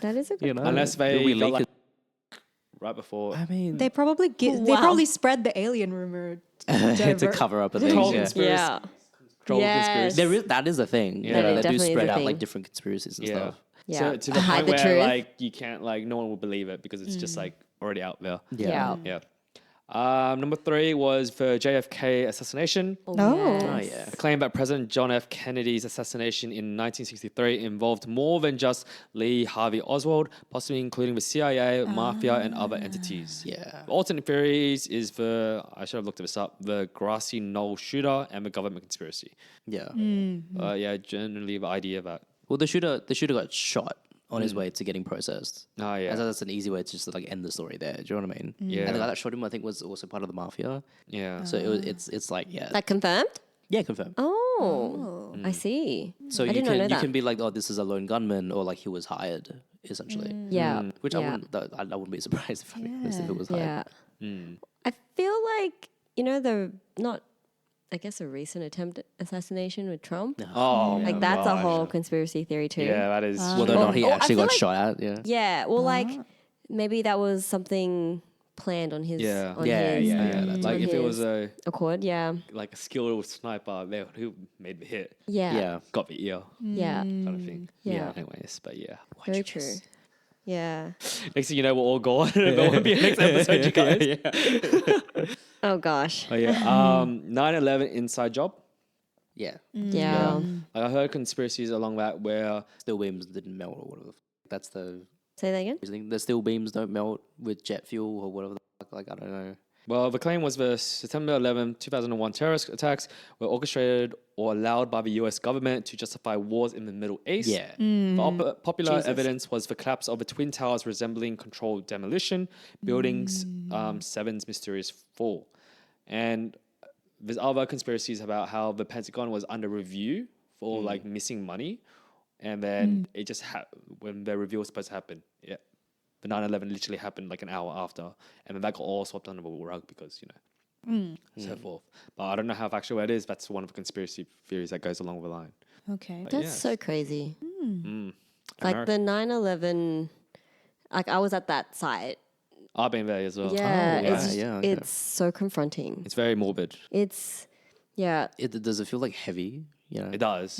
[SPEAKER 2] That is a good
[SPEAKER 3] You know,
[SPEAKER 1] Unless they
[SPEAKER 3] we
[SPEAKER 1] got,
[SPEAKER 3] leak
[SPEAKER 1] like,
[SPEAKER 3] it.
[SPEAKER 1] right before.
[SPEAKER 3] I mean,
[SPEAKER 4] They probably they
[SPEAKER 2] Wow.
[SPEAKER 4] probably spread the alien rumor
[SPEAKER 3] to cover up a thing.
[SPEAKER 1] Troll
[SPEAKER 3] Yeah.
[SPEAKER 1] conspiracy.
[SPEAKER 2] Yeah.
[SPEAKER 1] Troll
[SPEAKER 2] Yes.
[SPEAKER 1] conspiracy.
[SPEAKER 3] There is that is a thing.
[SPEAKER 1] Yeah. That
[SPEAKER 3] they do
[SPEAKER 2] definitely is
[SPEAKER 3] spread
[SPEAKER 2] a
[SPEAKER 3] out
[SPEAKER 2] thing.
[SPEAKER 3] like different conspiracies and
[SPEAKER 1] Yeah.
[SPEAKER 3] stuff.
[SPEAKER 2] Yeah.
[SPEAKER 1] So to the
[SPEAKER 2] Hide
[SPEAKER 1] point
[SPEAKER 2] the
[SPEAKER 1] where
[SPEAKER 2] truth.
[SPEAKER 1] like you can't like no one will believe it because it's just like already out there.
[SPEAKER 2] Yeah.
[SPEAKER 1] Yeah. Number 3 was the JFK assassination.
[SPEAKER 4] Oh.
[SPEAKER 3] Oh yeah.
[SPEAKER 1] The claim that President John F. Kennedy's assassination in 1963 involved more than just Lee Harvey Oswald, possibly including the CIA, mafia, and other entities.
[SPEAKER 3] Yeah.
[SPEAKER 1] The alternate theories is I should have looked this up, the grassy knoll shooter and the government conspiracy.
[SPEAKER 3] Yeah.
[SPEAKER 1] Yeah, generally the idea that,
[SPEAKER 3] Well, the shooter got shot on his way to getting processed.
[SPEAKER 1] oh yeah,
[SPEAKER 3] And so that's an easy way to just like end the story there. Do you know what I mean?
[SPEAKER 1] Yeah.
[SPEAKER 3] And the guy that shot him, I think, was also part of the mafia.
[SPEAKER 1] yeah.
[SPEAKER 3] So it's like
[SPEAKER 2] Like confirmed?
[SPEAKER 3] yeah, confirmed.
[SPEAKER 2] Oh, I see.
[SPEAKER 3] So
[SPEAKER 2] I
[SPEAKER 3] you
[SPEAKER 2] did not know
[SPEAKER 3] can you
[SPEAKER 2] that.
[SPEAKER 3] can be like, oh, this is a lone gunman, or like he was hired essentially.
[SPEAKER 2] Yeah.
[SPEAKER 3] Which
[SPEAKER 2] yeah.
[SPEAKER 3] I wouldn't be surprised if if it was hired.
[SPEAKER 2] Yeah. I feel like, I guess a recent attempt at assassination with Trump.
[SPEAKER 1] Oh,
[SPEAKER 2] Like
[SPEAKER 1] my
[SPEAKER 2] that's a
[SPEAKER 1] gosh.
[SPEAKER 2] whole conspiracy theory too.
[SPEAKER 1] Yeah, that is.
[SPEAKER 3] Whether or
[SPEAKER 2] Well,
[SPEAKER 3] not he
[SPEAKER 2] I
[SPEAKER 3] actually
[SPEAKER 2] feel
[SPEAKER 3] got
[SPEAKER 2] like-
[SPEAKER 3] shot at. Yeah.
[SPEAKER 2] Yeah. Well, like maybe that was something planned on his
[SPEAKER 1] Yeah.
[SPEAKER 2] on
[SPEAKER 3] Yeah,
[SPEAKER 2] his,
[SPEAKER 3] yeah, yeah, that's
[SPEAKER 1] like
[SPEAKER 2] on
[SPEAKER 1] if it was
[SPEAKER 2] his
[SPEAKER 1] a
[SPEAKER 2] accord. Yeah.
[SPEAKER 1] like a skilled sniper, who made the hit,
[SPEAKER 2] Yeah.
[SPEAKER 3] Yeah.
[SPEAKER 1] got the ear,
[SPEAKER 2] Yeah.
[SPEAKER 1] kind of thing.
[SPEAKER 2] Yeah.
[SPEAKER 1] Anyways, but yeah.
[SPEAKER 2] Very true. Yeah.
[SPEAKER 1] Next thing you know, we're all gone. There won't be a next episode, you guys.
[SPEAKER 2] Oh gosh.
[SPEAKER 1] Oh yeah. 9/11 inside job.
[SPEAKER 3] Yeah.
[SPEAKER 2] Yeah.
[SPEAKER 1] Like I heard conspiracies along that where
[SPEAKER 3] Steel beams didn't melt or whatever. That's the
[SPEAKER 2] Say that again.
[SPEAKER 3] reasoning. The steel beams don't melt with jet fuel or whatever. The fuck. Like I don't know.
[SPEAKER 1] well, the claim was the September 11, 2001 terrorist attacks were orchestrated or allowed by the US government to justify wars in the Middle East.
[SPEAKER 3] Yeah.
[SPEAKER 1] The popular
[SPEAKER 2] Jesus.
[SPEAKER 1] evidence was the collapse of the Twin Towers resembling controlled demolition, buildings 7's mysterious fall. And there's other conspiracies about how the Pentagon was under review for like missing money. And then it just when the review was supposed to happen, the 9/11 literally happened like an hour after, and then that got all swept under the rug because so forth. But I don't know how factual that is. That's one of the conspiracy theories that goes along the line.
[SPEAKER 4] Okay.
[SPEAKER 2] That's
[SPEAKER 1] yes.
[SPEAKER 2] so crazy. Like
[SPEAKER 1] America.
[SPEAKER 2] the 9/11. Like I was at that site.
[SPEAKER 1] I've been there as well.
[SPEAKER 2] Yeah.
[SPEAKER 3] wow.
[SPEAKER 2] It's
[SPEAKER 3] Yeah, okay.
[SPEAKER 2] it's so confronting.
[SPEAKER 1] It's very morbid.
[SPEAKER 2] It's yeah.
[SPEAKER 3] Does it feel like heavy? You know.
[SPEAKER 1] It does.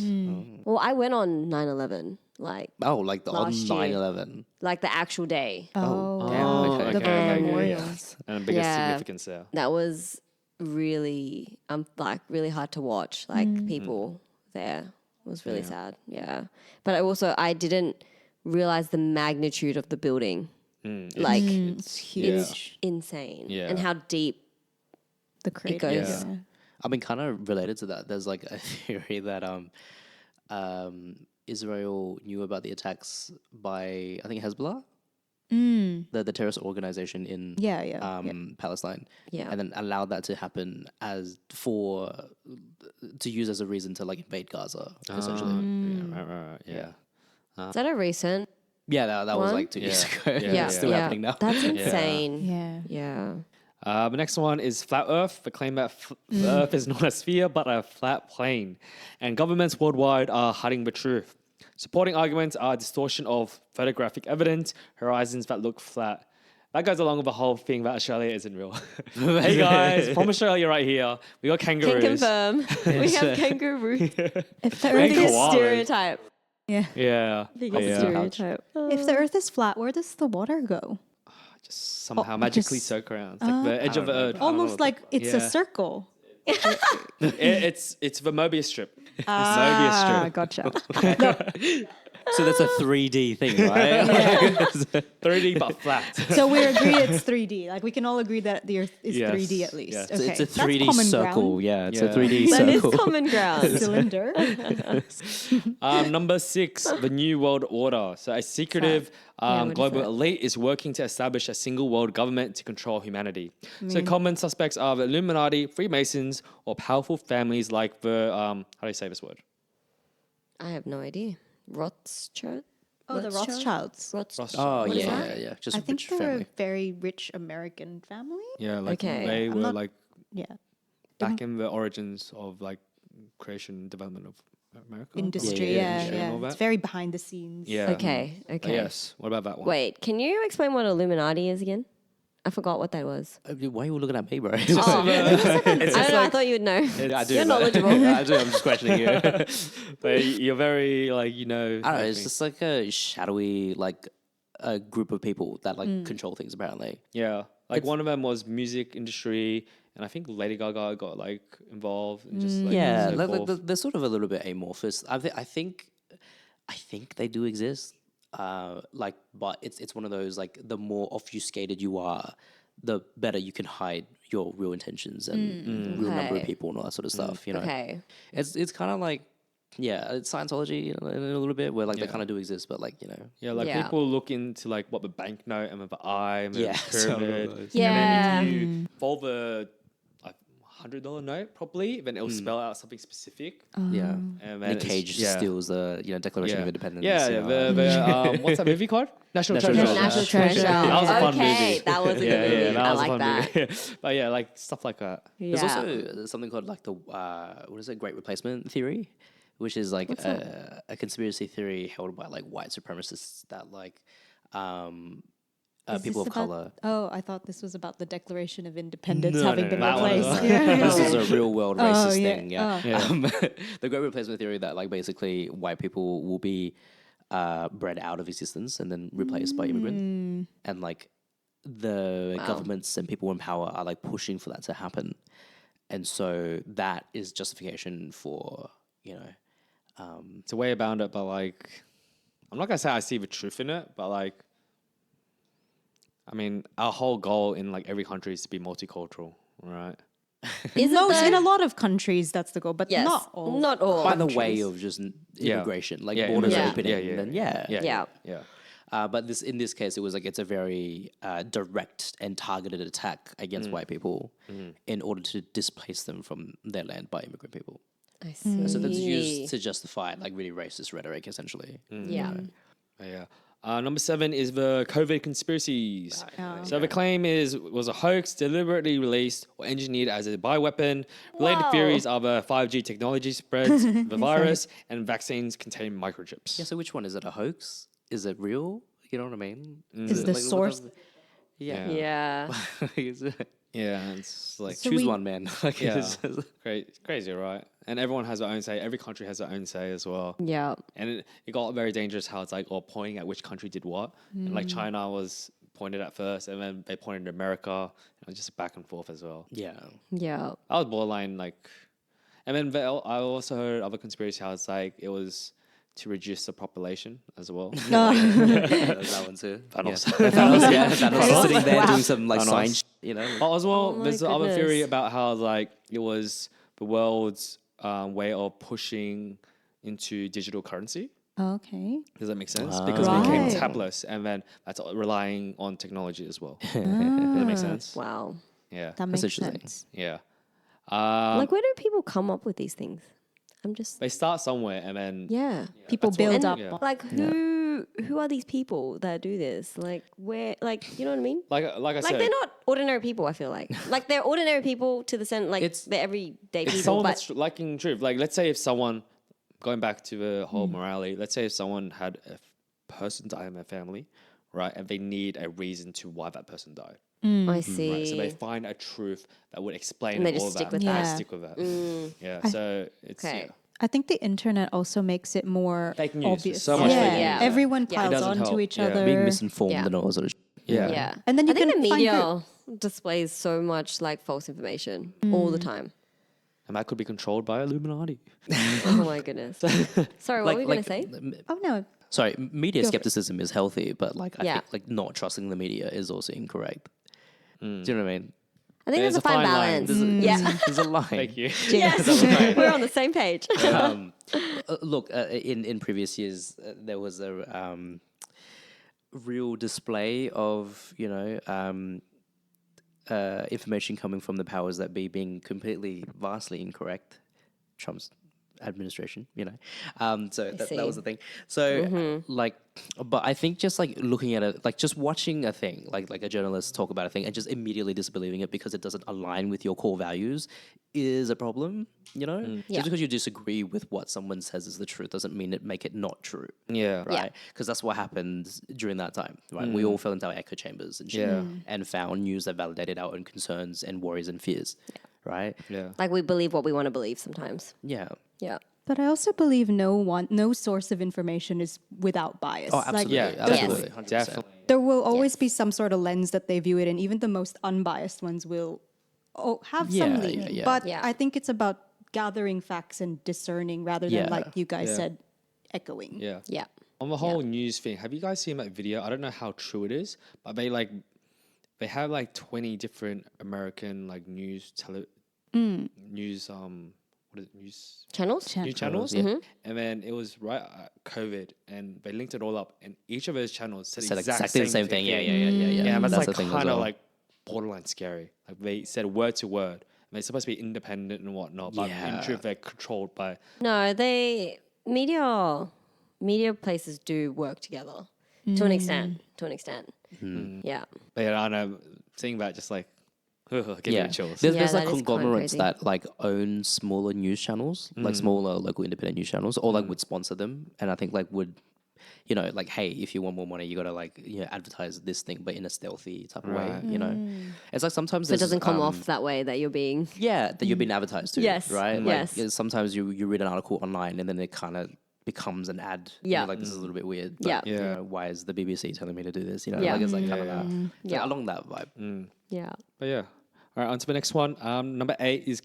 [SPEAKER 2] Well, I went on 9/11. Like
[SPEAKER 3] Like on
[SPEAKER 2] Last year.
[SPEAKER 3] 9/11.
[SPEAKER 2] the actual day.
[SPEAKER 3] Oh, damn.
[SPEAKER 1] Oh,
[SPEAKER 3] Okay.
[SPEAKER 4] The
[SPEAKER 1] okay,
[SPEAKER 4] memorial.
[SPEAKER 1] yeah. And biggest
[SPEAKER 2] Yeah.
[SPEAKER 1] significance there.
[SPEAKER 2] That was really really hard to watch. Like people there was really sad. Yeah. But I didn't realize the magnitude of the building. Like
[SPEAKER 4] It's huge.
[SPEAKER 2] it's insane.
[SPEAKER 1] Yeah.
[SPEAKER 2] And how deep
[SPEAKER 4] The crater.
[SPEAKER 2] goes.
[SPEAKER 1] Yeah.
[SPEAKER 3] I mean, kind of related to that. There's like a theory that Israel knew about the attacks by I think Hezbollah. the terrorist organization in Palestine,
[SPEAKER 2] Yeah.
[SPEAKER 3] and then allowed that to happen to use as a reason to like invade Gaza, essentially.
[SPEAKER 1] Yeah.
[SPEAKER 2] Is that a recent?
[SPEAKER 3] Yeah, that was
[SPEAKER 2] One?
[SPEAKER 3] like 2 years ago.
[SPEAKER 2] Yeah.
[SPEAKER 3] It's still happening now.
[SPEAKER 2] That's insane.
[SPEAKER 4] Yeah.
[SPEAKER 2] Yeah.
[SPEAKER 1] The next one is flat Earth. The claim that the Earth is not a sphere but a flat plane, and governments worldwide are hiding the truth. Supporting arguments are distortion of photographic evidence, horizons that look flat. That goes along with the whole thing that Australia isn't real. Hey guys, from Australia right here, we got
[SPEAKER 2] Can
[SPEAKER 1] kangaroos.
[SPEAKER 2] confirm. We have kangaroo.
[SPEAKER 4] If the
[SPEAKER 1] And
[SPEAKER 4] Earth
[SPEAKER 2] Biggest
[SPEAKER 4] is
[SPEAKER 1] koalas.
[SPEAKER 2] stereotype.
[SPEAKER 1] Yeah.
[SPEAKER 2] Biggest
[SPEAKER 1] Yeah.
[SPEAKER 2] stereotype.
[SPEAKER 4] if the Earth is flat, where does the water go?
[SPEAKER 1] Just somehow
[SPEAKER 4] Oh,
[SPEAKER 1] magically
[SPEAKER 4] just-
[SPEAKER 1] soak around. It's like the edge of the earth. I don't know
[SPEAKER 4] Almost
[SPEAKER 1] what
[SPEAKER 4] like it's a
[SPEAKER 1] yeah.
[SPEAKER 4] circle.
[SPEAKER 1] It's the Mobius strip. Mobius strip.
[SPEAKER 4] Gotcha.
[SPEAKER 3] So that's a 3D thing, right?
[SPEAKER 1] 3D but flat.
[SPEAKER 4] So we agree it's 3D. Like we can all agree that the Earth is
[SPEAKER 1] Yes,
[SPEAKER 4] 3D at least.
[SPEAKER 1] yes.
[SPEAKER 3] So
[SPEAKER 4] Okay.
[SPEAKER 3] it's a
[SPEAKER 4] That's
[SPEAKER 3] 3D
[SPEAKER 4] common
[SPEAKER 3] circle.
[SPEAKER 4] ground.
[SPEAKER 3] Yeah, it's
[SPEAKER 1] Yeah.
[SPEAKER 3] a 3D
[SPEAKER 2] That is
[SPEAKER 3] circle.
[SPEAKER 2] common ground.
[SPEAKER 4] Cylinder.
[SPEAKER 1] Number 6, the New World Order. So a secretive
[SPEAKER 2] what is
[SPEAKER 1] global
[SPEAKER 2] that?
[SPEAKER 1] elite is working to establish a single world government to control humanity. So common suspects are the Illuminati, Freemasons, or powerful families like the how do you say this word?
[SPEAKER 2] I have no idea. Rothschild?
[SPEAKER 4] Oh, the Rothschilds.
[SPEAKER 2] Rothschild.
[SPEAKER 3] Oh,
[SPEAKER 2] What is
[SPEAKER 3] yeah,
[SPEAKER 2] that?
[SPEAKER 3] yeah. Just
[SPEAKER 4] I
[SPEAKER 3] a
[SPEAKER 4] think
[SPEAKER 3] rich
[SPEAKER 4] they're
[SPEAKER 3] family.
[SPEAKER 4] a very rich American family.
[SPEAKER 1] Yeah, like
[SPEAKER 2] Okay.
[SPEAKER 1] they
[SPEAKER 4] I'm
[SPEAKER 1] were
[SPEAKER 4] not-
[SPEAKER 1] like
[SPEAKER 4] Yeah.
[SPEAKER 1] back in the origins of like creation and development of America.
[SPEAKER 4] Industry.
[SPEAKER 3] yeah,
[SPEAKER 4] Yeah,
[SPEAKER 1] industry and all
[SPEAKER 4] yeah. It's
[SPEAKER 1] that.
[SPEAKER 4] very behind the scenes.
[SPEAKER 1] Yeah.
[SPEAKER 2] Okay.
[SPEAKER 1] But
[SPEAKER 2] Okay.
[SPEAKER 1] yes. What about that one?
[SPEAKER 2] Wait, can you explain what Illuminati is again? I forgot what that was.
[SPEAKER 3] Why are you looking at me, bro?
[SPEAKER 2] I don't know. I thought you would know.
[SPEAKER 3] Yeah, I do.
[SPEAKER 2] You're
[SPEAKER 3] but-
[SPEAKER 2] knowledgeable.
[SPEAKER 3] I do. I'm just questioning you.
[SPEAKER 1] But you're very like
[SPEAKER 3] I don't know. It's
[SPEAKER 1] thing.
[SPEAKER 3] just like a shadowy, like a group of people that like control things. Apparently,
[SPEAKER 1] Yeah, like one of them was music industry, and I think Lady Gaga got like involved and just like
[SPEAKER 3] yeah,
[SPEAKER 1] so forth.
[SPEAKER 3] they're sort of a little bit amorphous. I think they do exist. Like, but it's one of those like the more obfuscated you are, the better you can hide your real intentions and real number of
[SPEAKER 2] Okay.
[SPEAKER 3] people and all that sort of stuff. You know,
[SPEAKER 2] Okay.
[SPEAKER 3] it's kind of like it's Scientology in a little bit where like they
[SPEAKER 1] Yeah.
[SPEAKER 3] kind of do exist, but like
[SPEAKER 1] Yeah, like
[SPEAKER 2] Yeah.
[SPEAKER 1] people look into like what the banknote and the eye and the
[SPEAKER 3] Yeah, some of
[SPEAKER 1] pyramid.
[SPEAKER 3] those.
[SPEAKER 2] Yeah.
[SPEAKER 1] And then if you fold the like $100 note properly, then it'll spell out something specific.
[SPEAKER 3] yeah.
[SPEAKER 1] And then
[SPEAKER 3] Nick
[SPEAKER 1] it's-
[SPEAKER 3] Cage
[SPEAKER 1] yeah.
[SPEAKER 3] steals the Declaration
[SPEAKER 1] Yeah.
[SPEAKER 3] of Independence.
[SPEAKER 1] Yeah,
[SPEAKER 3] you
[SPEAKER 1] yeah.
[SPEAKER 3] know,
[SPEAKER 1] What's that movie called? National
[SPEAKER 3] National
[SPEAKER 1] Treasure.
[SPEAKER 3] Treasure.
[SPEAKER 2] National Treasure.
[SPEAKER 1] That was a fun
[SPEAKER 2] Okay,
[SPEAKER 1] movie.
[SPEAKER 2] that was a good
[SPEAKER 1] Yeah,
[SPEAKER 2] movie.
[SPEAKER 1] that
[SPEAKER 2] I
[SPEAKER 1] was a
[SPEAKER 2] like
[SPEAKER 1] fun
[SPEAKER 2] that.
[SPEAKER 1] movie. But yeah, like stuff like that.
[SPEAKER 3] There's
[SPEAKER 2] Yeah.
[SPEAKER 3] also something called like the what is it? Great Replacement theory, which is like a conspiracy theory held by like white supremacists that like
[SPEAKER 4] Is
[SPEAKER 3] people
[SPEAKER 4] this
[SPEAKER 3] of
[SPEAKER 4] about-
[SPEAKER 3] color.
[SPEAKER 4] Oh, I thought this was about the Declaration of Independence
[SPEAKER 1] No,
[SPEAKER 4] having
[SPEAKER 1] no,
[SPEAKER 4] been
[SPEAKER 1] no, that one as
[SPEAKER 4] replaced.
[SPEAKER 1] well.
[SPEAKER 4] Yeah.
[SPEAKER 3] This is a real world racist
[SPEAKER 4] yeah.
[SPEAKER 3] thing. Yeah.
[SPEAKER 1] Yeah.
[SPEAKER 3] The Great Replacement theory that like basically white people will be bred out of existence and then replaced by immigrants, and like the governments and people in power are like pushing for that to happen, and so that is justification for
[SPEAKER 1] It's a way about it, but like, I'm not gonna say I see the truth in it, but like, I mean, our whole goal in like every country is to be multicultural, right?
[SPEAKER 2] Is
[SPEAKER 4] Most,
[SPEAKER 2] it
[SPEAKER 4] in
[SPEAKER 2] though?
[SPEAKER 4] a lot of countries, that's the goal, but
[SPEAKER 2] Yes.
[SPEAKER 4] not all.
[SPEAKER 2] Not all.
[SPEAKER 3] by the way
[SPEAKER 4] countries.
[SPEAKER 3] of just
[SPEAKER 1] Yeah.
[SPEAKER 3] immigration, like
[SPEAKER 1] Yeah,
[SPEAKER 3] borders
[SPEAKER 2] immigration.
[SPEAKER 3] opening,
[SPEAKER 1] Yeah,
[SPEAKER 3] then
[SPEAKER 2] Yeah.
[SPEAKER 1] Yeah.
[SPEAKER 3] But in this case, it was like it's a very direct and targeted attack against white people in order to displace them from their land by immigrant people.
[SPEAKER 2] I see.
[SPEAKER 3] So that's used to justify like really racist rhetoric, essentially.
[SPEAKER 2] Yeah.
[SPEAKER 1] Yeah. Number 7 is the COVID conspiracies. So the claim was a hoax deliberately released or engineered as a bioweapon. Related
[SPEAKER 2] Wow.
[SPEAKER 1] theories are the 5G technology spreads the virus and vaccines contain microchips.
[SPEAKER 3] Yeah. So which one is it? A hoax? Is it real? You know what I mean?
[SPEAKER 4] Is the source-
[SPEAKER 3] Yeah.
[SPEAKER 2] Yeah.
[SPEAKER 3] Is it-
[SPEAKER 1] Yeah, it's like
[SPEAKER 4] So
[SPEAKER 3] Choose
[SPEAKER 4] we-
[SPEAKER 3] one, man. Like,
[SPEAKER 1] yeah,
[SPEAKER 3] it's-
[SPEAKER 1] crazy, right? And everyone has their own say. Every country has their own say as well.
[SPEAKER 2] Yeah.
[SPEAKER 1] And it got very dangerous how it's like all pointing at which country did what. And like China was pointed at first, and then they pointed at America, and just back and forth as well.
[SPEAKER 3] yeah.
[SPEAKER 2] Yeah.
[SPEAKER 1] I was borderline like, and then I also heard other conspiracy how it's like it was to reduce the population as well.
[SPEAKER 3] There's that one too.
[SPEAKER 1] Thanos.
[SPEAKER 3] Yeah. Thanos, yeah. Thanos sitting there
[SPEAKER 2] Wow.
[SPEAKER 3] doing some like
[SPEAKER 1] Thanos.
[SPEAKER 3] science, you know.
[SPEAKER 1] But as well,
[SPEAKER 2] my
[SPEAKER 1] there's the other theory
[SPEAKER 2] goodness.
[SPEAKER 1] about how like it was the world's way of pushing into digital currency.
[SPEAKER 4] Okay.
[SPEAKER 1] Does that make sense? Because it
[SPEAKER 4] Right.
[SPEAKER 1] became tabless, and then that's relying on technology as well. Does that make sense?
[SPEAKER 2] Wow.
[SPEAKER 1] Yeah.
[SPEAKER 4] That makes
[SPEAKER 3] interesting.
[SPEAKER 4] sense.
[SPEAKER 1] Yeah.
[SPEAKER 2] Like, where do people come up with these things? I'm just,
[SPEAKER 1] They start somewhere, and then
[SPEAKER 2] yeah.
[SPEAKER 4] People
[SPEAKER 1] that's what-
[SPEAKER 4] build
[SPEAKER 2] And
[SPEAKER 4] up.
[SPEAKER 1] Yeah.
[SPEAKER 2] like, who are these people that do this? Like, where, like, you know what I mean?
[SPEAKER 1] like I
[SPEAKER 2] Like,
[SPEAKER 1] said,
[SPEAKER 2] they're not ordinary people, I feel like. Like, they're ordinary people to the sense, like,
[SPEAKER 3] It's-
[SPEAKER 2] they're everyday
[SPEAKER 1] it's
[SPEAKER 2] people.
[SPEAKER 1] someone
[SPEAKER 2] But
[SPEAKER 1] that's like in truth. Like, let's say if someone, going back to the whole morality, let's say if someone had a person die in their family, right, and they need a reason to why that person died.
[SPEAKER 2] I see.
[SPEAKER 1] Right, so they find a truth that would explain
[SPEAKER 2] And they
[SPEAKER 1] all
[SPEAKER 2] just stick
[SPEAKER 1] that.
[SPEAKER 2] with
[SPEAKER 1] and
[SPEAKER 4] that.
[SPEAKER 1] they stick with that. Yeah, so it's
[SPEAKER 2] Okay.
[SPEAKER 4] I think the internet also makes it more
[SPEAKER 1] Fake news.
[SPEAKER 4] obvious.
[SPEAKER 1] So much
[SPEAKER 2] fake
[SPEAKER 4] yeah.
[SPEAKER 2] news.
[SPEAKER 4] Everyone
[SPEAKER 2] Yeah. It
[SPEAKER 4] piles
[SPEAKER 1] doesn't
[SPEAKER 4] onto
[SPEAKER 1] help.
[SPEAKER 4] each
[SPEAKER 1] Yeah.
[SPEAKER 4] other.
[SPEAKER 3] Being misinformed
[SPEAKER 2] Yeah.
[SPEAKER 3] and all that sort of
[SPEAKER 1] yeah.
[SPEAKER 2] Yeah.
[SPEAKER 4] And then you
[SPEAKER 2] I think
[SPEAKER 4] can
[SPEAKER 2] the
[SPEAKER 4] find
[SPEAKER 2] media displays so much like false information all the time.
[SPEAKER 1] And that could be controlled by Illuminati.
[SPEAKER 2] Oh my goodness. Sorry, what were you going to say?
[SPEAKER 4] Oh no.
[SPEAKER 3] Sorry, media
[SPEAKER 4] Go for it.
[SPEAKER 3] skepticism is healthy, but like I
[SPEAKER 2] Yeah.
[SPEAKER 3] think like not trusting the media is also incorrect. Do you know what I mean?
[SPEAKER 2] I think there's a fine
[SPEAKER 1] line.
[SPEAKER 2] balance. Yeah.
[SPEAKER 3] There's a line.
[SPEAKER 1] Thank you.
[SPEAKER 2] Yes. We're on the same page.
[SPEAKER 3] Look, in previous years, there was a real display of information coming from the powers that be being completely vastly incorrect. Trump's administration, so that was the thing. So like, but I think just like looking at it, like just watching a thing, like a journalist talk about a thing and just immediately disbelieving it because it doesn't align with your core values is a problem.
[SPEAKER 2] Yeah.
[SPEAKER 3] Just because you disagree with what someone says is the truth doesn't mean make it not true.
[SPEAKER 1] Yeah.
[SPEAKER 3] Right, because that's what happened during that time. Right, we all fell into our echo chambers and shit,
[SPEAKER 1] Yeah.
[SPEAKER 3] and found news that validated our own concerns and worries and fears. Right,
[SPEAKER 1] Yeah.
[SPEAKER 2] Like we believe what we want to believe sometimes.
[SPEAKER 3] yeah.
[SPEAKER 2] Yeah.
[SPEAKER 4] But I also believe no source of information is without bias.
[SPEAKER 3] Oh, absolutely,
[SPEAKER 1] Yeah,
[SPEAKER 3] absolutely,
[SPEAKER 1] definitely.
[SPEAKER 3] 100%.
[SPEAKER 1] Definitely.
[SPEAKER 4] There will always be some sort of lens that they view it in. Even the most unbiased ones will have
[SPEAKER 3] Yeah,
[SPEAKER 4] some
[SPEAKER 3] yeah,
[SPEAKER 4] leaning.
[SPEAKER 3] yeah.
[SPEAKER 4] But
[SPEAKER 2] Yeah.
[SPEAKER 4] I think it's about gathering facts and discerning rather than,
[SPEAKER 3] Yeah.
[SPEAKER 4] like you guys
[SPEAKER 1] Yeah.
[SPEAKER 4] said, echoing.
[SPEAKER 1] Yeah.
[SPEAKER 2] Yeah.
[SPEAKER 1] On the whole news thing, have you guys seen that video? I don't know how true it is, but they have like 20 different American like news news what is it, news
[SPEAKER 2] Channels?
[SPEAKER 1] news channels,
[SPEAKER 3] yeah.
[SPEAKER 1] and then it was right at COVID, and they linked it all up, and each of those channels said
[SPEAKER 3] Said
[SPEAKER 1] exactly
[SPEAKER 3] the same thing. Yeah.
[SPEAKER 1] Yeah, and that's
[SPEAKER 3] That's
[SPEAKER 1] like
[SPEAKER 3] the thing as
[SPEAKER 1] kind of
[SPEAKER 3] well.
[SPEAKER 1] like borderline scary. Like they said word to word, and they're supposed to be independent and whatnot, but in
[SPEAKER 3] Yeah.
[SPEAKER 1] truth they're controlled by.
[SPEAKER 2] No, media places do work together to an extent. To an extent. Yeah.
[SPEAKER 1] But yeah, I know, seeing that just like give me chills.
[SPEAKER 3] There's
[SPEAKER 2] Yeah,
[SPEAKER 3] like
[SPEAKER 2] that is quite
[SPEAKER 3] conglomerates
[SPEAKER 2] crazy.
[SPEAKER 3] that like own smaller news channels, like smaller local independent news channels, or like would sponsor them, and I think like would, like, hey, if you want more money, you gotta like advertise this thing, but in a stealthy type of way. It's like sometimes
[SPEAKER 2] So it
[SPEAKER 3] there's,
[SPEAKER 2] doesn't come off that way that you're being.
[SPEAKER 3] Yeah, that you've been advertised to.
[SPEAKER 2] Yes,
[SPEAKER 3] Right. Like,
[SPEAKER 2] yes.
[SPEAKER 3] sometimes you read an article online and then it kind of becomes an ad. And you're
[SPEAKER 2] Yeah.
[SPEAKER 3] like, this is a little bit weird. But,
[SPEAKER 2] Yeah.
[SPEAKER 1] Yeah.
[SPEAKER 3] why is the BBC telling me to do this?
[SPEAKER 2] Yeah.
[SPEAKER 3] Like it's like kind of that.
[SPEAKER 2] Yeah.
[SPEAKER 3] Like, along that vibe.
[SPEAKER 2] Yeah.
[SPEAKER 1] But yeah. All right, on to the next one. Number 8 is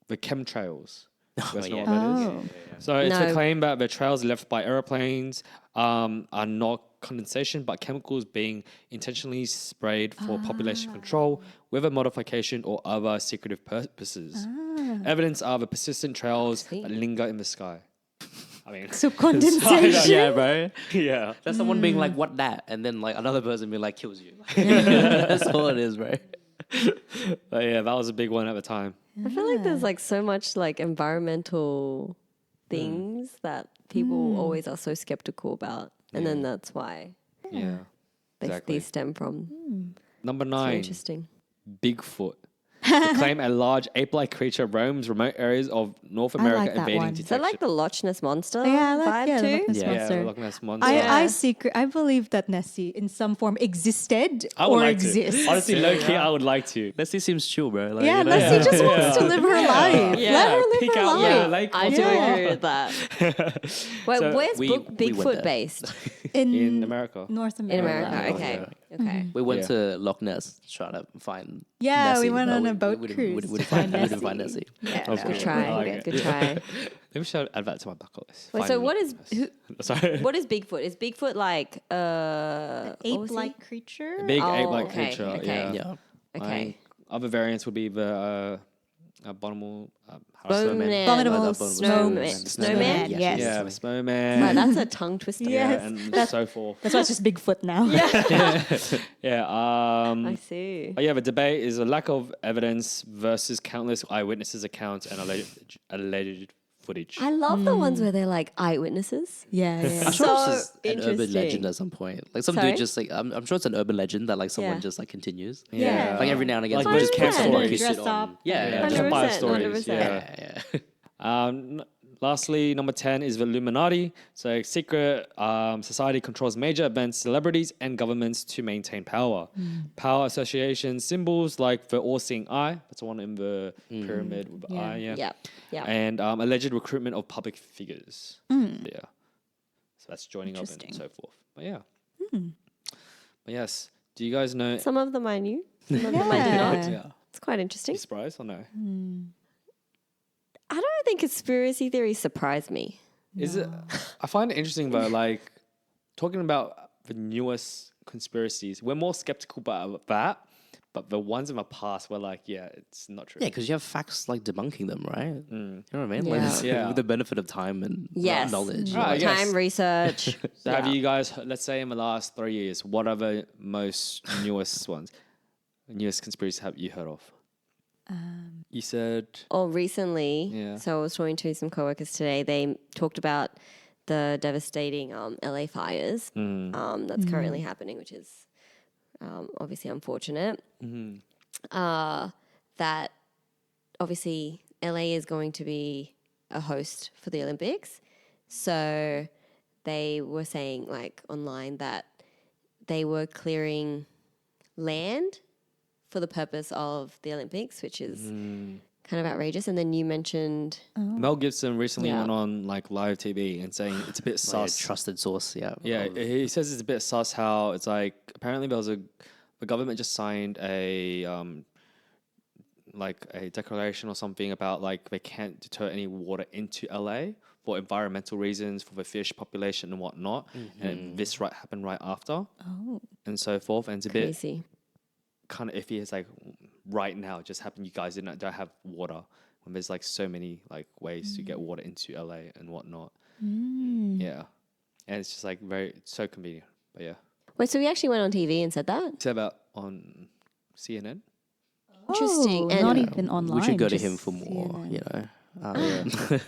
[SPEAKER 1] the chemtrails. You guys know
[SPEAKER 3] yeah.
[SPEAKER 1] what that is? So it's the
[SPEAKER 2] No.
[SPEAKER 1] claim that the trails left by airplanes are not condensation, but chemicals being intentionally sprayed for population control, weather modification, or other secretive purposes. Evidence are the persistent trails
[SPEAKER 2] see.
[SPEAKER 1] that linger in the sky. I mean,
[SPEAKER 4] So condensation.
[SPEAKER 3] Yeah, bro.
[SPEAKER 1] yeah.
[SPEAKER 3] That's someone being like, what that? And then like another person being like, kills you. That's all it is, bro.
[SPEAKER 1] But yeah, that was a big one at the time.
[SPEAKER 2] I feel like there's like so much like environmental things that people always are so skeptical about. And then that's why
[SPEAKER 1] Yeah. Exactly.
[SPEAKER 2] these stem from.
[SPEAKER 1] Number
[SPEAKER 2] So
[SPEAKER 1] 9,
[SPEAKER 2] interesting.
[SPEAKER 1] Bigfoot. The claim a large ape-like creature roams remote areas of North America,
[SPEAKER 4] like that
[SPEAKER 1] evading
[SPEAKER 4] one.
[SPEAKER 2] Is
[SPEAKER 1] detection.
[SPEAKER 2] that like the Loch Ness Monster
[SPEAKER 4] Yeah, I like
[SPEAKER 2] vibe
[SPEAKER 4] the
[SPEAKER 2] too?
[SPEAKER 4] Loch Ness
[SPEAKER 3] Yeah.
[SPEAKER 1] yeah,
[SPEAKER 4] Monster.
[SPEAKER 1] the Loch Ness monster.
[SPEAKER 4] I believe that Nessie in some form existed
[SPEAKER 1] I would
[SPEAKER 4] or
[SPEAKER 1] like
[SPEAKER 4] exists.
[SPEAKER 1] to. Honestly, low key, I would like to.
[SPEAKER 3] Leslie seems chill, bro. Like,
[SPEAKER 4] Yeah,
[SPEAKER 3] you know?
[SPEAKER 4] Nessie just wants to live her life.
[SPEAKER 2] Yeah.
[SPEAKER 4] Let her live
[SPEAKER 1] Peek
[SPEAKER 4] her
[SPEAKER 1] out,
[SPEAKER 4] life.
[SPEAKER 1] yeah, like
[SPEAKER 2] I
[SPEAKER 1] once
[SPEAKER 2] do
[SPEAKER 1] in a while.
[SPEAKER 2] agree with that. Wait,
[SPEAKER 1] So
[SPEAKER 2] where's
[SPEAKER 3] we went
[SPEAKER 2] Bigfoot
[SPEAKER 3] there.
[SPEAKER 2] based?
[SPEAKER 1] In America.
[SPEAKER 4] North
[SPEAKER 2] In
[SPEAKER 4] America.
[SPEAKER 2] America. Okay. Okay.
[SPEAKER 3] We went
[SPEAKER 1] Yeah.
[SPEAKER 3] to Loch Ness trying to find
[SPEAKER 4] Yeah, we
[SPEAKER 3] Nessie,
[SPEAKER 4] went
[SPEAKER 3] but
[SPEAKER 4] on a boat
[SPEAKER 3] we didn't-
[SPEAKER 4] cruise
[SPEAKER 3] we
[SPEAKER 4] to
[SPEAKER 3] didn't
[SPEAKER 4] find
[SPEAKER 3] we didn't find
[SPEAKER 4] Nessie.
[SPEAKER 3] Nessie.
[SPEAKER 2] Yeah,
[SPEAKER 1] Of
[SPEAKER 2] good
[SPEAKER 1] course.
[SPEAKER 2] try.
[SPEAKER 1] I like it.
[SPEAKER 2] Good try.
[SPEAKER 1] Maybe we should add that to my bucket list.
[SPEAKER 2] Wait,
[SPEAKER 1] Find
[SPEAKER 2] so
[SPEAKER 1] the
[SPEAKER 2] what
[SPEAKER 1] Loch
[SPEAKER 2] is
[SPEAKER 1] Ness. Sorry.
[SPEAKER 2] what is Bigfoot? Is Bigfoot like what was he?
[SPEAKER 4] Ape-like creature.
[SPEAKER 1] Big
[SPEAKER 2] Oh,
[SPEAKER 1] ape-like
[SPEAKER 2] okay,
[SPEAKER 1] creature.
[SPEAKER 2] okay.
[SPEAKER 1] Yeah.
[SPEAKER 3] Yeah.
[SPEAKER 2] Okay.
[SPEAKER 1] Other variants would be the Abominable.
[SPEAKER 2] Abominable snowman.
[SPEAKER 4] Yes.
[SPEAKER 1] Yeah, snowman.
[SPEAKER 2] Wow, that's a tongue twister.
[SPEAKER 4] Yes.
[SPEAKER 1] And so forth.
[SPEAKER 4] That's why it's just Bigfoot now.
[SPEAKER 1] Yeah.
[SPEAKER 2] I see.
[SPEAKER 1] But yeah, the debate is a lack of evidence versus countless eyewitnesses' accounts and alleged footage.
[SPEAKER 2] I love the ones where they're like eyewitnesses.
[SPEAKER 4] Yeah.
[SPEAKER 3] I'm sure
[SPEAKER 2] So
[SPEAKER 3] it's just an urban
[SPEAKER 2] interesting.
[SPEAKER 3] legend at some point. Like some
[SPEAKER 2] Sorry?
[SPEAKER 3] dude just like I'm sure it's an urban legend that like someone
[SPEAKER 2] Yeah.
[SPEAKER 3] just like continues.
[SPEAKER 4] Yeah.
[SPEAKER 3] Like every now and again,
[SPEAKER 1] Like
[SPEAKER 3] someone
[SPEAKER 1] those camp
[SPEAKER 2] 100%.
[SPEAKER 1] stories.
[SPEAKER 3] sit
[SPEAKER 4] Dress
[SPEAKER 3] on-
[SPEAKER 4] up.
[SPEAKER 3] Yeah,
[SPEAKER 1] Campfire
[SPEAKER 2] 100%,
[SPEAKER 1] stories.
[SPEAKER 2] 100%.
[SPEAKER 3] yeah.
[SPEAKER 1] Lastly, number 10 is the Illuminati. So, secret society controls major events, celebrities, and governments to maintain power. Power association symbols like the all-seeing eye. That's the one in the pyramid with the eye. Yeah.
[SPEAKER 2] Yeah.
[SPEAKER 1] And alleged recruitment of public figures. Yeah. So that's joining up and
[SPEAKER 4] Interesting.
[SPEAKER 1] so forth. But yeah. But yes. Do you guys know?
[SPEAKER 2] Some of them I knew. Some of them I did not.
[SPEAKER 4] Yeah.
[SPEAKER 2] It's quite interesting.
[SPEAKER 1] You surprised or no?
[SPEAKER 2] I don't think conspiracy theories surprise me.
[SPEAKER 1] Is it? I find it interesting though, like talking about the newest conspiracies. We're more skeptical about that, but the ones in the past were like, yeah, it's not true.
[SPEAKER 3] Yeah, because you have facts like debunking them, right? You know what I mean?
[SPEAKER 2] Yeah.
[SPEAKER 3] Like, it's-
[SPEAKER 1] Yeah.
[SPEAKER 3] with the benefit of time and
[SPEAKER 2] Yes.
[SPEAKER 3] knowledge.
[SPEAKER 1] Right, I guess.
[SPEAKER 2] Time research.
[SPEAKER 1] So have you guys, let's say in the last 3 years, what are the most newest ones? Newest conspiracies have you heard of? You said
[SPEAKER 2] Or recently,
[SPEAKER 1] Yeah.
[SPEAKER 2] so I was talking to some coworkers today. They talked about the devastating LA fires that's currently happening, which is obviously unfortunate. That obviously LA is going to be a host for the Olympics, so they were saying like online that they were clearing land for the purpose of the Olympics, which is kind of outrageous. And then you mentioned
[SPEAKER 1] Mel Gibson recently
[SPEAKER 2] Yeah.
[SPEAKER 1] went on like live TV and saying it's a bit
[SPEAKER 3] Like a
[SPEAKER 1] sus.
[SPEAKER 3] trusted source, yeah.
[SPEAKER 1] Yeah, he says it's a bit sus how it's like apparently the government just signed a like a declaration or something about like they can't deter any water into LA for environmental reasons for the fish population and whatnot. And this happened right after. And so forth. And it's a bit
[SPEAKER 2] crazy.
[SPEAKER 1] kind of iffy. It's like right now it just happened. You guys don't have water when there's like so many like ways to get water into LA and whatnot. Yeah, and it's just like so convenient. But yeah,
[SPEAKER 2] Wait, so we actually went on TV and said that?
[SPEAKER 1] it's about on CNN.
[SPEAKER 2] Interesting.
[SPEAKER 4] Oh,
[SPEAKER 2] And
[SPEAKER 4] not even online.
[SPEAKER 3] We should go to
[SPEAKER 4] just
[SPEAKER 3] him for more,
[SPEAKER 4] CNN.
[SPEAKER 3] you know,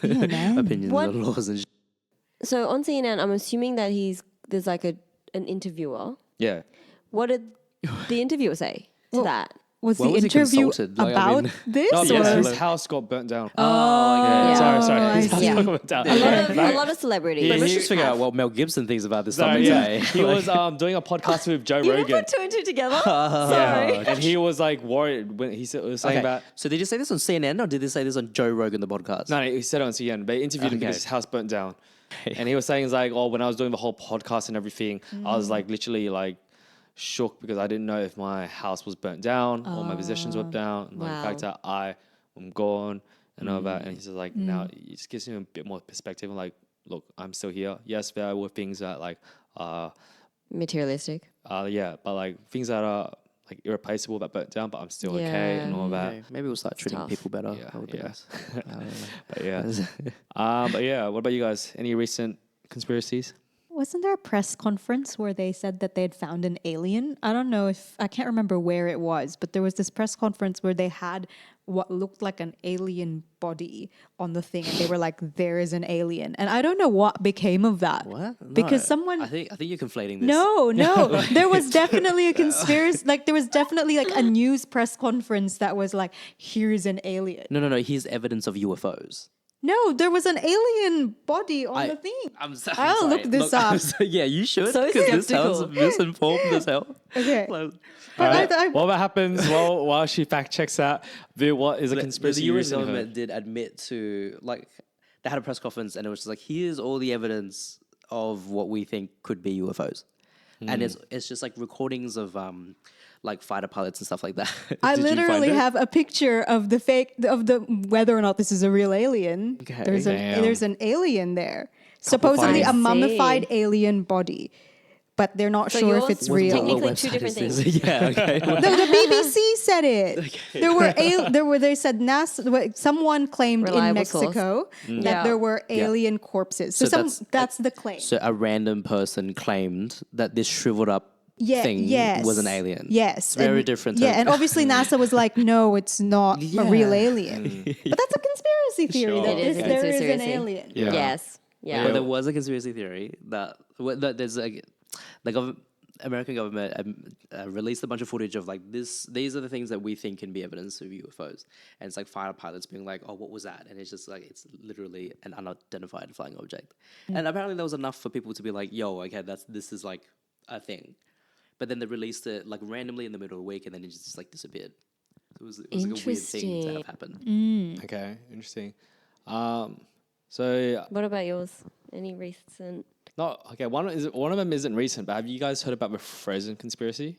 [SPEAKER 4] Yeah, man.
[SPEAKER 3] opinions
[SPEAKER 2] What-
[SPEAKER 3] and laws and
[SPEAKER 2] so on CNN, I'm assuming that there's like an interviewer.
[SPEAKER 1] Yeah,
[SPEAKER 2] What did the interviewer say to that?
[SPEAKER 4] Was
[SPEAKER 3] Why
[SPEAKER 4] the
[SPEAKER 3] was he
[SPEAKER 4] interview
[SPEAKER 3] consulted? Like, I
[SPEAKER 4] about
[SPEAKER 3] mean-
[SPEAKER 4] this?
[SPEAKER 1] no,
[SPEAKER 4] or?
[SPEAKER 1] yes, his house got burnt down.
[SPEAKER 2] Yeah.
[SPEAKER 1] Sorry, his
[SPEAKER 4] I
[SPEAKER 1] house
[SPEAKER 2] see.
[SPEAKER 1] got burnt down.
[SPEAKER 2] A lot of celebrities.
[SPEAKER 3] Let's
[SPEAKER 1] he-
[SPEAKER 3] just figure out what Mel Gibson thinks about this
[SPEAKER 1] Sorry,
[SPEAKER 3] topic
[SPEAKER 1] yeah.
[SPEAKER 3] today.
[SPEAKER 1] He was doing a podcast with Joe
[SPEAKER 2] You
[SPEAKER 1] Rogan.
[SPEAKER 2] put two and two together?
[SPEAKER 1] Yeah,
[SPEAKER 2] Sorry.
[SPEAKER 1] and he was like worried when he was saying
[SPEAKER 3] Okay.
[SPEAKER 1] that.
[SPEAKER 3] So did you say this on CNN or did they say this on Joe Rogan, the podcast?
[SPEAKER 1] No, he said it on CNN. They interviewed him
[SPEAKER 3] Okay.
[SPEAKER 1] because his house burnt down. And he was saying, it's like, oh, when I was doing the whole podcast and everything, I was like literally like shook because I didn't know if my house was burnt down or my possessions were down. And like the fact that I am gone and all that. And he's just like, now it just gives him a bit more perspective. And like, look, I'm still here. Yes, there were things that like,
[SPEAKER 2] Materialistic.
[SPEAKER 1] yeah, but like things that are like irreplaceable that burnt down, but I'm still okay and all that.
[SPEAKER 3] Okay, maybe we'll start treating
[SPEAKER 2] tough.
[SPEAKER 3] people better.
[SPEAKER 1] Yeah,
[SPEAKER 3] That would be
[SPEAKER 1] yeah.
[SPEAKER 3] nice. I don't know.
[SPEAKER 1] But yeah, what about you guys? Any recent conspiracies?
[SPEAKER 4] Wasn't there a press conference where they said that they had found an alien? I don't know I can't remember where it was, but there was this press conference where they had what looked like an alien body on the thing, and they were like, "There is an alien," and I don't know what became of that.
[SPEAKER 3] What?
[SPEAKER 4] Because
[SPEAKER 3] No,
[SPEAKER 4] someone.
[SPEAKER 3] I think you're conflating this.
[SPEAKER 4] No, there was definitely a conspiracy. Like there was definitely like a news press conference that was like, "Here's an alien."
[SPEAKER 3] No. Here's evidence of UFOs.
[SPEAKER 4] No, there was an alien body on the thing.
[SPEAKER 3] I'm
[SPEAKER 4] I'll
[SPEAKER 3] sorry.
[SPEAKER 4] look this up.
[SPEAKER 3] Yeah, you should.
[SPEAKER 2] So
[SPEAKER 3] Because this
[SPEAKER 2] skeptical.
[SPEAKER 3] sounds misinformed as hell.
[SPEAKER 4] Okay.
[SPEAKER 3] Like,
[SPEAKER 4] But I
[SPEAKER 1] What happens while she fact checks out what is a
[SPEAKER 3] the
[SPEAKER 1] conspiracy?
[SPEAKER 3] US
[SPEAKER 1] you recently
[SPEAKER 3] government
[SPEAKER 1] heard?
[SPEAKER 3] did admit to, like, they had a press conference and it was just like, here's all the evidence of what we think could be UFOs. And it's just like recordings of like fighter pilots and stuff like that.
[SPEAKER 4] I
[SPEAKER 3] Did you find
[SPEAKER 4] literally
[SPEAKER 3] it?
[SPEAKER 4] have a picture of the whether or not this is a real alien.
[SPEAKER 3] Okay.
[SPEAKER 4] There's
[SPEAKER 1] Damn.
[SPEAKER 4] an alien there. Supposedly a
[SPEAKER 1] findings.
[SPEAKER 4] mummified alien body. but they're not
[SPEAKER 2] So
[SPEAKER 4] sure if
[SPEAKER 2] yours
[SPEAKER 4] it's
[SPEAKER 2] was
[SPEAKER 4] real.
[SPEAKER 2] technically two different things.
[SPEAKER 3] Yeah, okay.
[SPEAKER 4] No, the BBC said it. They said NASA. Someone claimed in
[SPEAKER 2] Reliable source.
[SPEAKER 4] Mexico that
[SPEAKER 2] Yeah.
[SPEAKER 4] there were alien corpses. So, that's the claim.
[SPEAKER 3] So a random person claimed that this shriveled up thing
[SPEAKER 4] yes.
[SPEAKER 3] was an alien.
[SPEAKER 4] Yes.
[SPEAKER 3] It's very different.
[SPEAKER 4] Yeah, and obviously NASA was like, no, it's not a real alien. But that's a conspiracy theory
[SPEAKER 1] Sure.
[SPEAKER 4] that
[SPEAKER 2] It is a
[SPEAKER 4] there is an
[SPEAKER 2] conspiracy.
[SPEAKER 4] alien.
[SPEAKER 1] Yeah.
[SPEAKER 2] Yes. Yeah.
[SPEAKER 3] But there was a conspiracy theory that there's the American government released a bunch of footage of like this. These are the things that we think can be evidence of UFOs, and it's like fighter pilots being like, "Oh, what was that?" And it's just like it's literally an unidentified flying object. And apparently, there was enough for people to be like, "Yo, okay, this is like a thing." But then they released it like randomly in the middle of the week, and then it just like disappeared. It was like a weird thing to have happen.
[SPEAKER 1] Okay, interesting. So
[SPEAKER 2] What about yours? Any recent?
[SPEAKER 1] one of them isn't recent, but have you guys heard about the Frozen conspiracy?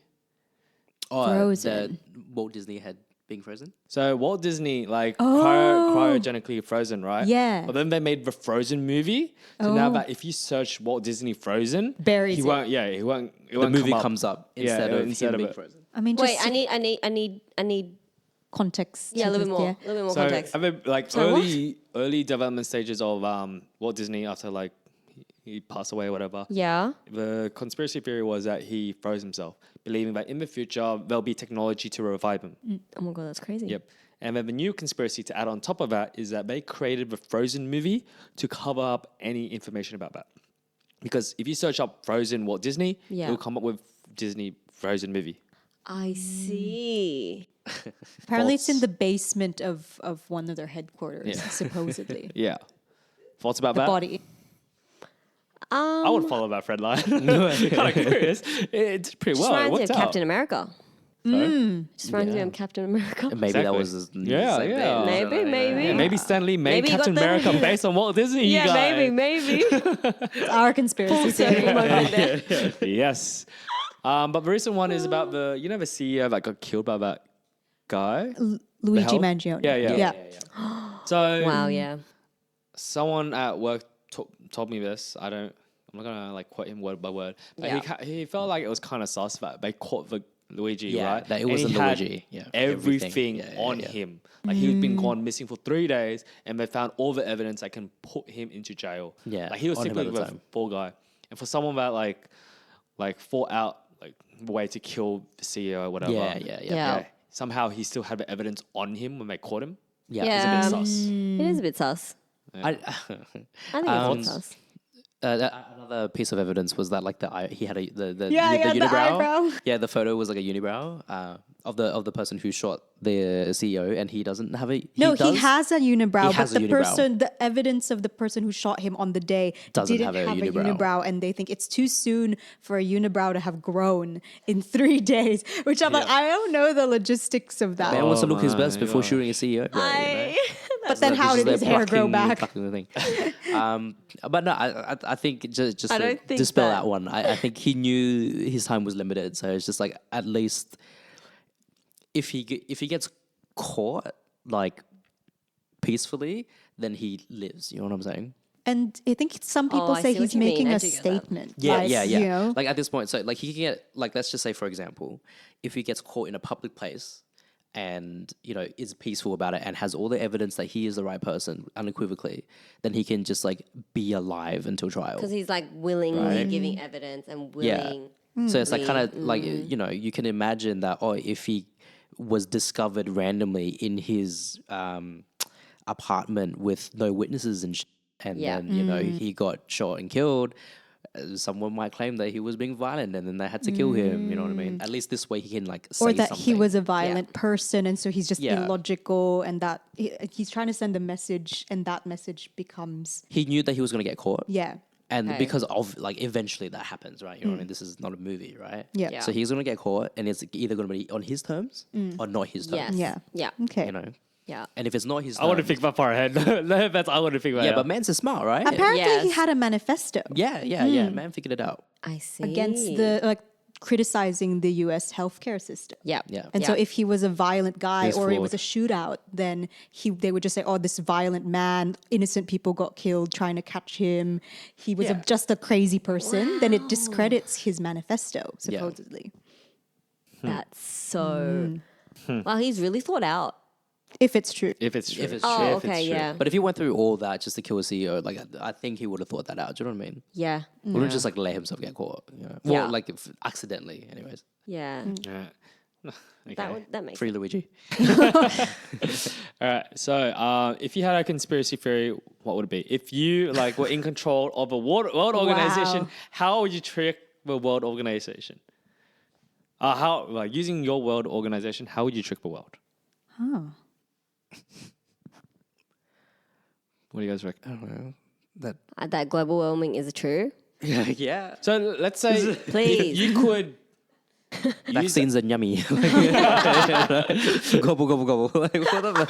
[SPEAKER 4] Frozen.
[SPEAKER 3] The Walt Disney head being frozen.
[SPEAKER 1] So Walt Disney
[SPEAKER 4] Oh.
[SPEAKER 1] cryogenically frozen, right?
[SPEAKER 4] Yeah.
[SPEAKER 1] But then they made the Frozen movie. So now that if you search Walt Disney Frozen,
[SPEAKER 4] Buries
[SPEAKER 1] he
[SPEAKER 4] it.
[SPEAKER 1] won't. Yeah, he won't. It
[SPEAKER 3] The
[SPEAKER 1] won't
[SPEAKER 3] movie
[SPEAKER 1] come up.
[SPEAKER 3] comes up
[SPEAKER 1] Yeah,
[SPEAKER 3] instead of
[SPEAKER 1] of
[SPEAKER 3] him being
[SPEAKER 1] it.
[SPEAKER 3] frozen.
[SPEAKER 4] I mean, just
[SPEAKER 2] Wait, I need
[SPEAKER 4] context.
[SPEAKER 2] yeah, a little bit more,
[SPEAKER 4] Yeah.
[SPEAKER 2] a little bit more
[SPEAKER 1] So
[SPEAKER 2] context.
[SPEAKER 1] I mean, like
[SPEAKER 2] Sorry, what?
[SPEAKER 1] early development stages of Walt Disney after like he passed away or whatever.
[SPEAKER 2] Yeah.
[SPEAKER 1] The conspiracy theory was that he froze himself, believing that in the future there'll be technology to revive him.
[SPEAKER 2] Oh my god, that's crazy.
[SPEAKER 1] Yep. And then the new conspiracy to add on top of that is that they created the Frozen movie to cover up any information about that. Because if you search up Frozen Walt Disney,
[SPEAKER 2] Yeah.
[SPEAKER 1] it'll come up with Disney Frozen movie.
[SPEAKER 2] I see.
[SPEAKER 4] Apparently, it's in
[SPEAKER 1] False.
[SPEAKER 4] the basement of one of their headquarters,
[SPEAKER 1] Yeah.
[SPEAKER 4] supposedly.
[SPEAKER 1] Yeah. Thoughts about
[SPEAKER 4] The
[SPEAKER 1] that?
[SPEAKER 4] body.
[SPEAKER 1] I would follow that thread line. kind of curious. It's pretty
[SPEAKER 2] Just
[SPEAKER 1] well. It
[SPEAKER 2] reminds me
[SPEAKER 1] worked
[SPEAKER 2] of
[SPEAKER 1] out.
[SPEAKER 2] Captain America.
[SPEAKER 1] Sorry?
[SPEAKER 2] Just reminds me of Captain America.
[SPEAKER 3] Maybe that
[SPEAKER 1] Exactly.
[SPEAKER 3] was his
[SPEAKER 1] Yeah,
[SPEAKER 3] same
[SPEAKER 1] yeah.
[SPEAKER 3] thing.
[SPEAKER 2] Maybe.
[SPEAKER 1] Yeah, maybe Stan Lee made
[SPEAKER 2] Maybe you
[SPEAKER 1] Captain
[SPEAKER 2] got the-
[SPEAKER 1] America based on Walt Disney. you guys.
[SPEAKER 2] maybe.
[SPEAKER 4] It's our conspiracy theory.
[SPEAKER 1] Yes. But the recent one is about the CEO that got killed by that guy.
[SPEAKER 4] Luigi
[SPEAKER 1] health?
[SPEAKER 4] Mangione.
[SPEAKER 1] Yeah. So
[SPEAKER 2] Wow, yeah.
[SPEAKER 1] someone at work told me this. I'm not gonna like quote him word by word. But
[SPEAKER 2] Yeah.
[SPEAKER 1] he felt like it was kind of sus that they caught the Luigi,
[SPEAKER 3] Yeah,
[SPEAKER 1] right?
[SPEAKER 3] that it
[SPEAKER 1] And
[SPEAKER 3] wasn't
[SPEAKER 1] he had
[SPEAKER 3] Luigi. Yeah,
[SPEAKER 1] everything
[SPEAKER 3] everything.
[SPEAKER 1] on him. Like he'd been gone missing for 3 days, and they found all the evidence that can put him into jail.
[SPEAKER 3] Yeah,
[SPEAKER 1] like he was
[SPEAKER 3] on him
[SPEAKER 1] simply
[SPEAKER 3] at the
[SPEAKER 1] a
[SPEAKER 3] time.
[SPEAKER 1] poor guy, and for someone that like fought out like the way to kill the CEO or whatever.
[SPEAKER 2] Yeah.
[SPEAKER 1] Somehow he still had the evidence on him when they caught him.
[SPEAKER 3] Yeah.
[SPEAKER 1] It's a
[SPEAKER 2] Yeah.
[SPEAKER 1] bit sus.
[SPEAKER 2] It is a bit sus.
[SPEAKER 3] I,
[SPEAKER 2] I think it's a bit sus.
[SPEAKER 3] another piece of evidence was that like he had the
[SPEAKER 4] Yeah, the
[SPEAKER 3] unibrow.
[SPEAKER 4] eyebrow.
[SPEAKER 3] Yeah, the photo was like a unibrow of the person who shot the CEO, and he doesn't have a.
[SPEAKER 4] No, he
[SPEAKER 3] does?
[SPEAKER 4] has a unibrow,
[SPEAKER 3] He has
[SPEAKER 4] but
[SPEAKER 3] a
[SPEAKER 4] the
[SPEAKER 3] unibrow.
[SPEAKER 4] the evidence of the person who shot him on the day
[SPEAKER 3] Doesn't
[SPEAKER 4] didn't
[SPEAKER 3] have a
[SPEAKER 4] a
[SPEAKER 3] unibrow.
[SPEAKER 4] unibrow, and they think it's too soon for a unibrow to have grown in 3 days. Which I'm like, I don't know the logistics of that.
[SPEAKER 3] Man wants to look his
[SPEAKER 1] my
[SPEAKER 3] best before
[SPEAKER 1] gosh.
[SPEAKER 3] shooting a CEO. Bro, you know?
[SPEAKER 4] But then, how
[SPEAKER 3] This is
[SPEAKER 4] did his
[SPEAKER 3] their
[SPEAKER 4] hair grow back?
[SPEAKER 3] plucking the thing. But no, I think just
[SPEAKER 2] I
[SPEAKER 3] to
[SPEAKER 2] don't think
[SPEAKER 3] dispel
[SPEAKER 2] that-
[SPEAKER 3] that one. I think he knew his time was limited, so it's just like at least if he gets caught like peacefully, then he lives. You know what I'm saying?
[SPEAKER 4] And I think some people
[SPEAKER 2] I
[SPEAKER 4] say
[SPEAKER 2] see what
[SPEAKER 4] he's
[SPEAKER 2] you mean.
[SPEAKER 4] making
[SPEAKER 2] I
[SPEAKER 4] a
[SPEAKER 2] do get that.
[SPEAKER 4] statement.
[SPEAKER 3] Yeah,
[SPEAKER 4] like,
[SPEAKER 3] yeah.
[SPEAKER 4] You know,
[SPEAKER 3] Like at this point, so like he can get like let's just say for example, if he gets caught in a public place and is peaceful about it and has all the evidence that he is the right person unequivocally, then he can just like be alive until trial.
[SPEAKER 2] Because he's like willingly giving evidence and willing.
[SPEAKER 3] So it's like kind of like you can imagine that if he was discovered randomly in his apartment with no witnesses and
[SPEAKER 2] Yeah.
[SPEAKER 3] then he got shot and killed, someone might claim that he was being violent and then they had to kill him. You know what I mean? At least this way he can like say
[SPEAKER 4] or that
[SPEAKER 3] something.
[SPEAKER 4] he was a violent person, and so he's just
[SPEAKER 3] Yeah.
[SPEAKER 4] illogical, and that he's trying to send a message, and that message becomes
[SPEAKER 3] He knew that he was going to get caught.
[SPEAKER 4] yeah.
[SPEAKER 3] And
[SPEAKER 2] Okay.
[SPEAKER 3] because of like eventually that happens, right? You know what I mean? This is not a movie, right?
[SPEAKER 4] Yeah.
[SPEAKER 2] Yeah.
[SPEAKER 3] So he's gonna get caught, and it's either gonna be on his terms or not his
[SPEAKER 2] Yes.
[SPEAKER 3] terms.
[SPEAKER 4] Yeah.
[SPEAKER 2] Yeah.
[SPEAKER 4] Okay.
[SPEAKER 3] You know,
[SPEAKER 2] Yeah.
[SPEAKER 3] and if it's not his,
[SPEAKER 1] I want to
[SPEAKER 3] terms-
[SPEAKER 1] think that far ahead. That's I want to think about.
[SPEAKER 3] Yeah, but man's is smart, right?
[SPEAKER 4] Apparently, he
[SPEAKER 2] Yes.
[SPEAKER 4] had a manifesto
[SPEAKER 3] Yeah. Man figured it out.
[SPEAKER 2] I see.
[SPEAKER 4] against the criticizing the U.S. healthcare system.
[SPEAKER 2] Yeah.
[SPEAKER 3] Yeah.
[SPEAKER 4] And so if he was a violent guy
[SPEAKER 1] He's
[SPEAKER 4] or it
[SPEAKER 1] flawed.
[SPEAKER 4] was a shootout, then they would just say, oh, this violent man, innocent people got killed trying to catch him. He was
[SPEAKER 1] Yeah.
[SPEAKER 4] just a crazy person. Then it discredits his manifesto, supposedly.
[SPEAKER 2] That's so. Wow, he's really thought out.
[SPEAKER 4] If it's true.
[SPEAKER 1] If it's true.
[SPEAKER 3] If it's
[SPEAKER 2] Oh,
[SPEAKER 3] true.
[SPEAKER 1] If it's
[SPEAKER 2] okay,
[SPEAKER 1] true.
[SPEAKER 2] yeah.
[SPEAKER 3] But if he went through all that just to kill a CEO, like I think he would have thought that out. Do you know what I mean?
[SPEAKER 2] Yeah.
[SPEAKER 3] Wouldn't just like let himself get caught. You know?
[SPEAKER 2] Yeah.
[SPEAKER 3] Well, like if accidentally, anyways.
[SPEAKER 2] Yeah.
[SPEAKER 1] Yeah. Okay.
[SPEAKER 2] That makes
[SPEAKER 3] Free Luigi.
[SPEAKER 1] All right. So, if you had a conspiracy theory, what would it be? If you like were in control of a world organization,
[SPEAKER 4] Wow.
[SPEAKER 1] how would you trick the world organization? How like using your world organization? How would you trick the world? What do you guys reckon?
[SPEAKER 3] I don't know. That
[SPEAKER 2] that global warming is true.
[SPEAKER 3] yeah.
[SPEAKER 1] So let's say
[SPEAKER 2] Please.
[SPEAKER 1] you could use
[SPEAKER 3] Vaccines are yummy. Gobble gobble gobble. Like whatever.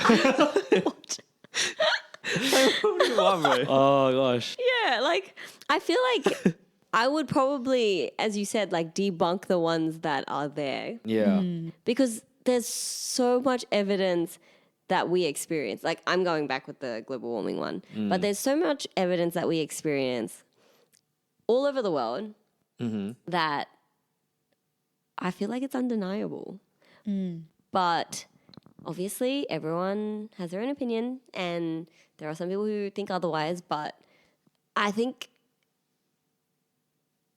[SPEAKER 1] Oh gosh.
[SPEAKER 2] Yeah, like I feel like I would probably, as you said, like debunk the ones that are there
[SPEAKER 1] Yeah.
[SPEAKER 2] because there's so much evidence that we experience. Like I'm going back with the global warming one, but there's so much evidence that we experience all over the world that I feel like it's undeniable. But obviously, everyone has their own opinion, and there are some people who think otherwise. But I think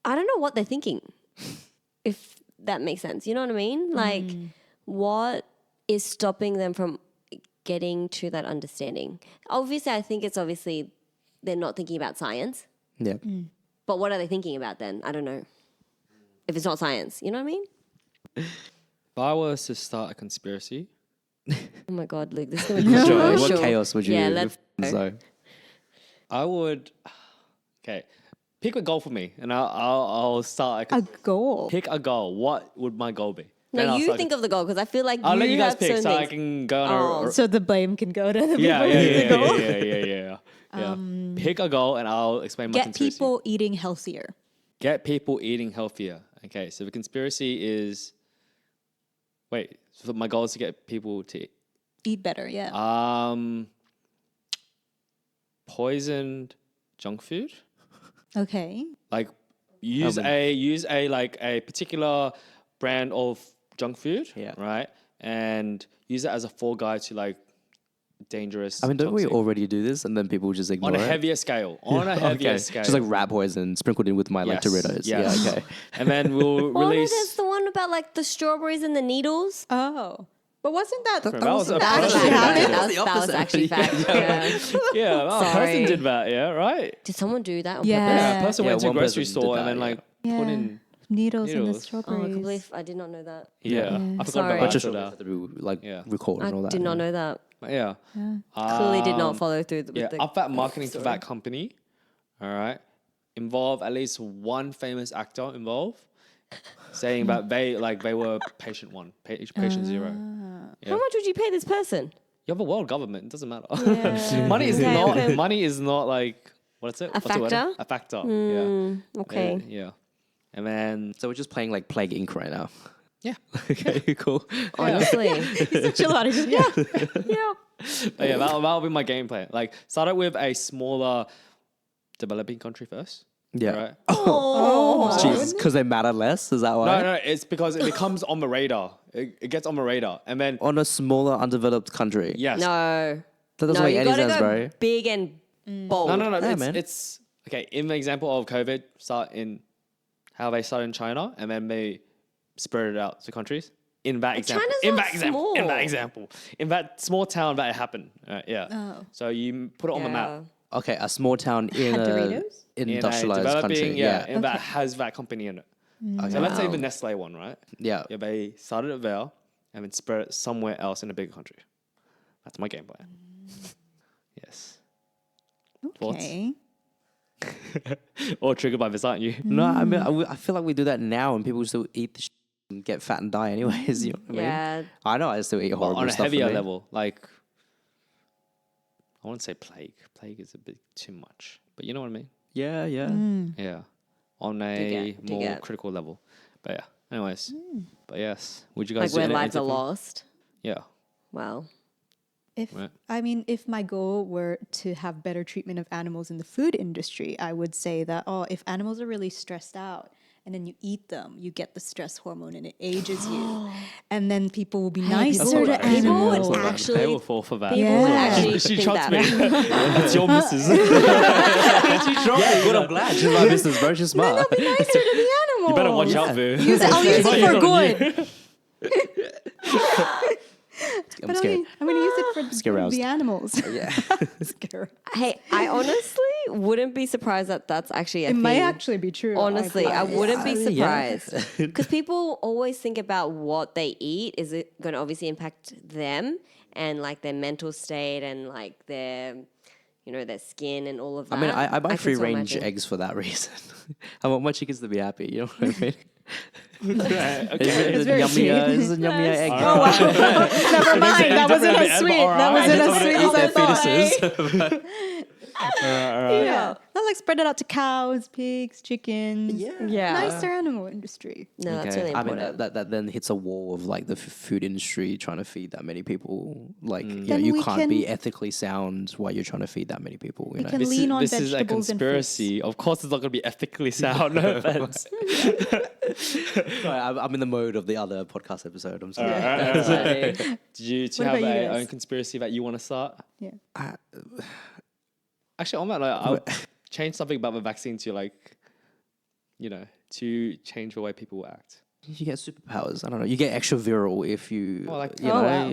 [SPEAKER 2] I don't know what they're thinking, if that makes sense. You know what I mean? Like, what is stopping them from getting to that understanding? Obviously, I think it's obviously they're not thinking about science.
[SPEAKER 3] Yeah.
[SPEAKER 2] But what are they thinking about then? I don't know. If it's not science, you know what I mean?
[SPEAKER 1] If I was to start a conspiracy,
[SPEAKER 2] Oh my God, Luke, this is going to be controversial.
[SPEAKER 3] What chaos would you?
[SPEAKER 2] Yeah, let's
[SPEAKER 3] So
[SPEAKER 1] I would. Okay, pick a goal for me, and I'll start.
[SPEAKER 4] A goal.
[SPEAKER 1] Pick a goal. What would my goal be? Then
[SPEAKER 2] No,
[SPEAKER 1] I'll
[SPEAKER 2] you
[SPEAKER 1] start
[SPEAKER 2] think of the goal because I feel like
[SPEAKER 1] I'll let you guys
[SPEAKER 2] have
[SPEAKER 1] pick,
[SPEAKER 2] certain
[SPEAKER 1] so I
[SPEAKER 2] things.
[SPEAKER 1] can go on
[SPEAKER 2] Oh.
[SPEAKER 1] a.
[SPEAKER 4] So the blame can go to the people
[SPEAKER 1] Yeah,
[SPEAKER 4] who
[SPEAKER 1] yeah,
[SPEAKER 4] need the
[SPEAKER 1] yeah,
[SPEAKER 4] goal.
[SPEAKER 1] yeah. Pick a goal, and I'll explain my
[SPEAKER 4] Get
[SPEAKER 1] conspiracy.
[SPEAKER 4] people eating healthier.
[SPEAKER 1] Get people eating healthier. Okay, so the conspiracy is. Wait, so my goal is to get people to
[SPEAKER 4] Eat better, yeah.
[SPEAKER 1] poisoned junk food.
[SPEAKER 4] Okay.
[SPEAKER 1] Like use a like a particular brand of junk food,
[SPEAKER 3] Yeah.
[SPEAKER 1] right? And use it as a fall guide to like dangerous.
[SPEAKER 3] I mean, don't we
[SPEAKER 1] toxic-
[SPEAKER 3] already do this, and then people just ignore
[SPEAKER 1] on a
[SPEAKER 3] it?
[SPEAKER 1] heavier scale? On a heavier scale,
[SPEAKER 3] Just like rat poison sprinkled in with my like
[SPEAKER 1] Yes,
[SPEAKER 3] Doritos.
[SPEAKER 1] yes.
[SPEAKER 3] Yeah. Okay.
[SPEAKER 1] And then we'll
[SPEAKER 2] Oh, no,
[SPEAKER 1] release.
[SPEAKER 2] there's the one about like the strawberries and the needles.
[SPEAKER 4] Oh. But wasn't that...
[SPEAKER 1] That was a
[SPEAKER 2] That was
[SPEAKER 1] person.
[SPEAKER 4] actually happened?
[SPEAKER 2] That was
[SPEAKER 3] the opposite.
[SPEAKER 2] actually fact. Yeah.
[SPEAKER 1] Yeah, well, a
[SPEAKER 2] Sorry.
[SPEAKER 1] person did that. Yeah, right.
[SPEAKER 2] Did someone do that on
[SPEAKER 4] Yeah.
[SPEAKER 2] purpose?
[SPEAKER 1] Yeah, a person
[SPEAKER 3] Yeah,
[SPEAKER 1] went to a
[SPEAKER 3] one
[SPEAKER 1] grocery
[SPEAKER 3] person did
[SPEAKER 1] store
[SPEAKER 3] that,
[SPEAKER 1] and then like
[SPEAKER 4] Yeah.
[SPEAKER 1] put in.
[SPEAKER 4] Needles in the
[SPEAKER 1] Needles.
[SPEAKER 2] Oh, I
[SPEAKER 4] strawberries.
[SPEAKER 2] can't believe I did not know that.
[SPEAKER 1] Yeah, I forgot
[SPEAKER 2] Sorry.
[SPEAKER 1] about
[SPEAKER 3] Just
[SPEAKER 1] that.
[SPEAKER 3] to be like
[SPEAKER 1] Yeah.
[SPEAKER 3] recalled
[SPEAKER 2] I
[SPEAKER 3] and all that.
[SPEAKER 2] did not know that.
[SPEAKER 1] Yeah.
[SPEAKER 2] Clearly did not follow through with
[SPEAKER 1] Yeah,
[SPEAKER 2] the
[SPEAKER 1] up that marketing for that company. All right, involve at least one famous actor involved, saying that they were patient one, patient zero.
[SPEAKER 2] How much would you pay this person?
[SPEAKER 1] You have a world government. It doesn't matter.
[SPEAKER 2] Yeah.
[SPEAKER 1] money is
[SPEAKER 2] Okay,
[SPEAKER 1] not.
[SPEAKER 2] okay.
[SPEAKER 1] Money is not like what's it?
[SPEAKER 2] A
[SPEAKER 1] What's the word?
[SPEAKER 2] factor?
[SPEAKER 1] A factor. Yeah.
[SPEAKER 2] Okay.
[SPEAKER 1] Yeah. And then
[SPEAKER 3] So we're just playing like Plague Inc. right now.
[SPEAKER 1] yeah.
[SPEAKER 3] Okay, cool.
[SPEAKER 2] Honestly.
[SPEAKER 4] He's such a lot. He's just, yeah.
[SPEAKER 2] Yeah.
[SPEAKER 1] But yeah, that'll be my game plan. Like start it with a smaller developing country first.
[SPEAKER 3] Yeah.
[SPEAKER 1] Right.
[SPEAKER 2] Oh.
[SPEAKER 3] Jesus, because they matter less. Is that why?
[SPEAKER 1] No, it's because it becomes on the radar. It gets on the radar, and then
[SPEAKER 3] On a smaller, undeveloped country.
[SPEAKER 1] yes.
[SPEAKER 2] No.
[SPEAKER 3] That doesn't
[SPEAKER 2] No,
[SPEAKER 3] make
[SPEAKER 2] you
[SPEAKER 3] any
[SPEAKER 2] gotta
[SPEAKER 3] sense,
[SPEAKER 2] go
[SPEAKER 3] bro.
[SPEAKER 2] big and bold.
[SPEAKER 1] No.
[SPEAKER 3] Yeah,
[SPEAKER 1] it's,
[SPEAKER 3] man.
[SPEAKER 1] it's okay. In the example of COVID, start in how they started in China, and then they spread it out to countries. In that example,
[SPEAKER 2] China's
[SPEAKER 1] in
[SPEAKER 2] not
[SPEAKER 1] that example, in
[SPEAKER 2] small.
[SPEAKER 1] that example, in that small town that it happened. Yeah.
[SPEAKER 4] Oh.
[SPEAKER 1] So you put it on the map.
[SPEAKER 2] Yeah.
[SPEAKER 3] Okay, a small town in
[SPEAKER 4] Had
[SPEAKER 3] a
[SPEAKER 4] Doritos?
[SPEAKER 1] In a
[SPEAKER 3] industrialized
[SPEAKER 1] developing,
[SPEAKER 3] country.
[SPEAKER 1] yeah,
[SPEAKER 3] Yeah.
[SPEAKER 1] and that has that company in it.
[SPEAKER 3] Okay.
[SPEAKER 1] So let's say
[SPEAKER 2] Wow.
[SPEAKER 1] the Nestle one, right?
[SPEAKER 3] Yeah.
[SPEAKER 1] Yeah, they started it there and then spread it somewhere else in a bigger country. That's my game plan. Yes. Thoughts?
[SPEAKER 4] Okay.
[SPEAKER 1] Or triggered by this, aren't you?
[SPEAKER 3] No, I mean, I feel like we do that now, and people still eat the shit and get fat and die anyways. You know what I mean?
[SPEAKER 2] Yeah.
[SPEAKER 3] I know I still eat
[SPEAKER 1] But
[SPEAKER 3] horrible
[SPEAKER 1] on a
[SPEAKER 3] stuff. for
[SPEAKER 1] heavier
[SPEAKER 3] me.
[SPEAKER 1] level, like I wouldn't say plague. Plague is a bit too much, but you know what I mean.
[SPEAKER 3] Yeah, yeah.
[SPEAKER 1] Yeah, on a
[SPEAKER 2] Dig it, dig
[SPEAKER 1] more
[SPEAKER 2] it.
[SPEAKER 1] critical level. But yeah, Anyways, but yes, would you
[SPEAKER 2] Like
[SPEAKER 1] guys do
[SPEAKER 2] where
[SPEAKER 1] any-
[SPEAKER 2] lives are
[SPEAKER 1] anything?
[SPEAKER 2] lost.
[SPEAKER 1] Yeah.
[SPEAKER 2] Wow.
[SPEAKER 4] If
[SPEAKER 1] Right.
[SPEAKER 4] I mean, if my goal were to have better treatment of animals in the food industry, I would say that if animals are really stressed out and then you eat them, you get the stress hormone and it ages you, and then people will be nicer
[SPEAKER 2] people-
[SPEAKER 4] to
[SPEAKER 2] people would
[SPEAKER 4] animals.
[SPEAKER 2] actually-
[SPEAKER 1] they will fall for that.
[SPEAKER 2] People would
[SPEAKER 4] Yeah.
[SPEAKER 2] actually
[SPEAKER 1] She
[SPEAKER 2] think
[SPEAKER 1] trusts
[SPEAKER 2] that.
[SPEAKER 1] me. That's your missus.
[SPEAKER 3] Yeah, good. I'm glad she's my business, bro. She's smart.
[SPEAKER 4] Nicer to the animals.
[SPEAKER 1] You better watch out, boo.
[SPEAKER 4] I'll use it for good.
[SPEAKER 3] I'm
[SPEAKER 4] But
[SPEAKER 3] scared.
[SPEAKER 4] I'm going to use it for
[SPEAKER 3] aroused.
[SPEAKER 4] the animals.
[SPEAKER 3] Yeah.
[SPEAKER 4] Scare.
[SPEAKER 2] Hey, I honestly wouldn't be surprised that that's actually a
[SPEAKER 4] It
[SPEAKER 2] thing.
[SPEAKER 4] might actually be true.
[SPEAKER 2] Honestly, I wouldn't be
[SPEAKER 3] Yeah.
[SPEAKER 2] surprised because people always think about what they eat. Is it going to obviously impact them and like their mental state and like their, their skin and all of that?
[SPEAKER 3] I mean, I buy
[SPEAKER 2] can
[SPEAKER 3] free
[SPEAKER 2] so
[SPEAKER 3] range
[SPEAKER 2] imagine.
[SPEAKER 3] eggs for that reason. I want my chickens to be happy. You know what I mean?
[SPEAKER 1] Right, okay.
[SPEAKER 3] It's
[SPEAKER 4] very
[SPEAKER 3] yummy,
[SPEAKER 4] sweet.
[SPEAKER 3] it's a yummy egg.
[SPEAKER 4] Oh, wow. Never mind. That wasn't as sweet. That wasn't as sweet as I thought. Yeah. Not like spread it out to cows, pigs, chickens.
[SPEAKER 2] Yeah.
[SPEAKER 4] Nicer animal industry.
[SPEAKER 2] No, that's
[SPEAKER 3] Okay.
[SPEAKER 2] really
[SPEAKER 3] I mean,
[SPEAKER 2] important.
[SPEAKER 3] that then hits a wall of like the food industry trying to feed that many people. Like,
[SPEAKER 4] Then
[SPEAKER 3] you
[SPEAKER 4] we
[SPEAKER 3] can't be
[SPEAKER 4] can-
[SPEAKER 3] ethically sound while you're trying to feed that many people. You know?
[SPEAKER 4] can
[SPEAKER 1] This
[SPEAKER 4] lean on
[SPEAKER 1] this is a
[SPEAKER 4] vegetables and fruits.
[SPEAKER 1] conspiracy. Of course, it's not going to be ethically sound. No offense.
[SPEAKER 3] Sorry, I'm in the mode of the other podcast episode. I'm sorry.
[SPEAKER 1] Did you
[SPEAKER 4] What
[SPEAKER 1] have
[SPEAKER 4] about you
[SPEAKER 1] a
[SPEAKER 4] guys?
[SPEAKER 1] own conspiracy that you want to start?
[SPEAKER 4] Yeah.
[SPEAKER 1] Actually, on that, I'll change something about the vaccine to to change the way people act.
[SPEAKER 3] You get superpowers. I don't know. You get extra virile if you,
[SPEAKER 1] Oh, like-
[SPEAKER 3] you
[SPEAKER 4] Oh,
[SPEAKER 3] know.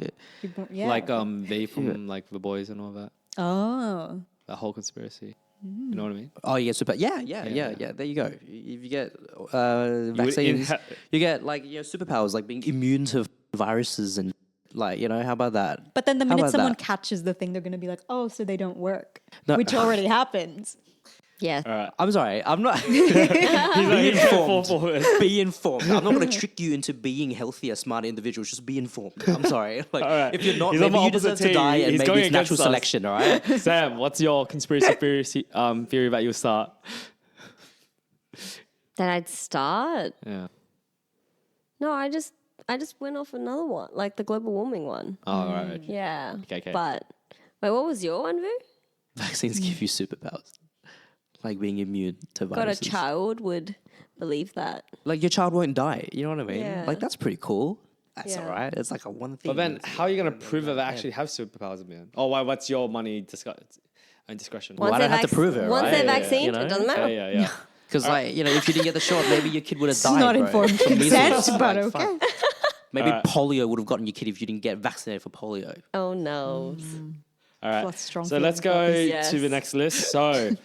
[SPEAKER 4] wow. Yeah.
[SPEAKER 1] Like they from like the boys and all that.
[SPEAKER 4] Oh.
[SPEAKER 1] That whole conspiracy. You know what I mean?
[SPEAKER 3] Oh, you get super. Yeah. There you go. If you get vaccines, you get like superpowers, like being immune to viruses and like how about that?
[SPEAKER 4] But then the
[SPEAKER 3] How
[SPEAKER 4] minute
[SPEAKER 3] about
[SPEAKER 4] someone
[SPEAKER 3] that?
[SPEAKER 4] catches the thing, they're going to be like, oh, so they don't work.
[SPEAKER 3] No.
[SPEAKER 4] Which already happens.
[SPEAKER 2] Yeah.
[SPEAKER 1] All right.
[SPEAKER 3] I'm sorry. I'm not.
[SPEAKER 1] Be
[SPEAKER 3] informed. Be informed. I'm not going to trick you into being healthier, smarter individuals. Just be informed. I'm sorry. Like,
[SPEAKER 1] right.
[SPEAKER 3] if you're not,
[SPEAKER 1] He's on
[SPEAKER 3] maybe
[SPEAKER 1] the
[SPEAKER 3] you
[SPEAKER 1] opposite
[SPEAKER 3] deserve to
[SPEAKER 1] team.
[SPEAKER 3] die, and
[SPEAKER 1] He's
[SPEAKER 3] maybe
[SPEAKER 1] going
[SPEAKER 3] it's natural
[SPEAKER 1] against us.
[SPEAKER 3] selection. All right.
[SPEAKER 1] Sam, what's your conspiracy theory that you'll start?
[SPEAKER 2] That I'd start.
[SPEAKER 1] Yeah.
[SPEAKER 2] No, I just went off another one, like the global warming one.
[SPEAKER 1] Oh, all right.
[SPEAKER 2] Yeah.
[SPEAKER 1] Okay.
[SPEAKER 2] But wait, what was your one, Vu?
[SPEAKER 3] Vaccines give you superpowers, like being immune to
[SPEAKER 2] God, a
[SPEAKER 3] viruses.
[SPEAKER 2] child would believe that.
[SPEAKER 3] Like your child won't die. You know what I mean?
[SPEAKER 2] Yeah.
[SPEAKER 3] Like that's pretty cool. That's
[SPEAKER 2] Yeah.
[SPEAKER 3] all right. It's like a one thing.
[SPEAKER 1] But then, how are you going to prove that they actually have superpowers, man? Oh, why? What's your money and discretion?
[SPEAKER 3] Well, I don't have to prove it,
[SPEAKER 2] Once
[SPEAKER 3] right?
[SPEAKER 2] they're
[SPEAKER 3] Yeah,
[SPEAKER 2] vaccinated,
[SPEAKER 3] you know?
[SPEAKER 2] it doesn't matter.
[SPEAKER 1] Yeah.
[SPEAKER 3] Because like if you didn't get the shot, maybe your kid would have
[SPEAKER 4] It's
[SPEAKER 3] died.
[SPEAKER 4] not
[SPEAKER 3] bro,
[SPEAKER 4] informed
[SPEAKER 3] from
[SPEAKER 4] consent,
[SPEAKER 3] measles.
[SPEAKER 4] but
[SPEAKER 3] Like,
[SPEAKER 4] okay.
[SPEAKER 3] fuck. Maybe
[SPEAKER 1] Alright.
[SPEAKER 3] polio would have gotten your kid if you didn't get vaccinated for polio.
[SPEAKER 2] Oh no.
[SPEAKER 1] All right.
[SPEAKER 4] Plus strong
[SPEAKER 1] So let's
[SPEAKER 4] feelings
[SPEAKER 1] go
[SPEAKER 4] about this.
[SPEAKER 2] Yes.
[SPEAKER 1] to the next list. So,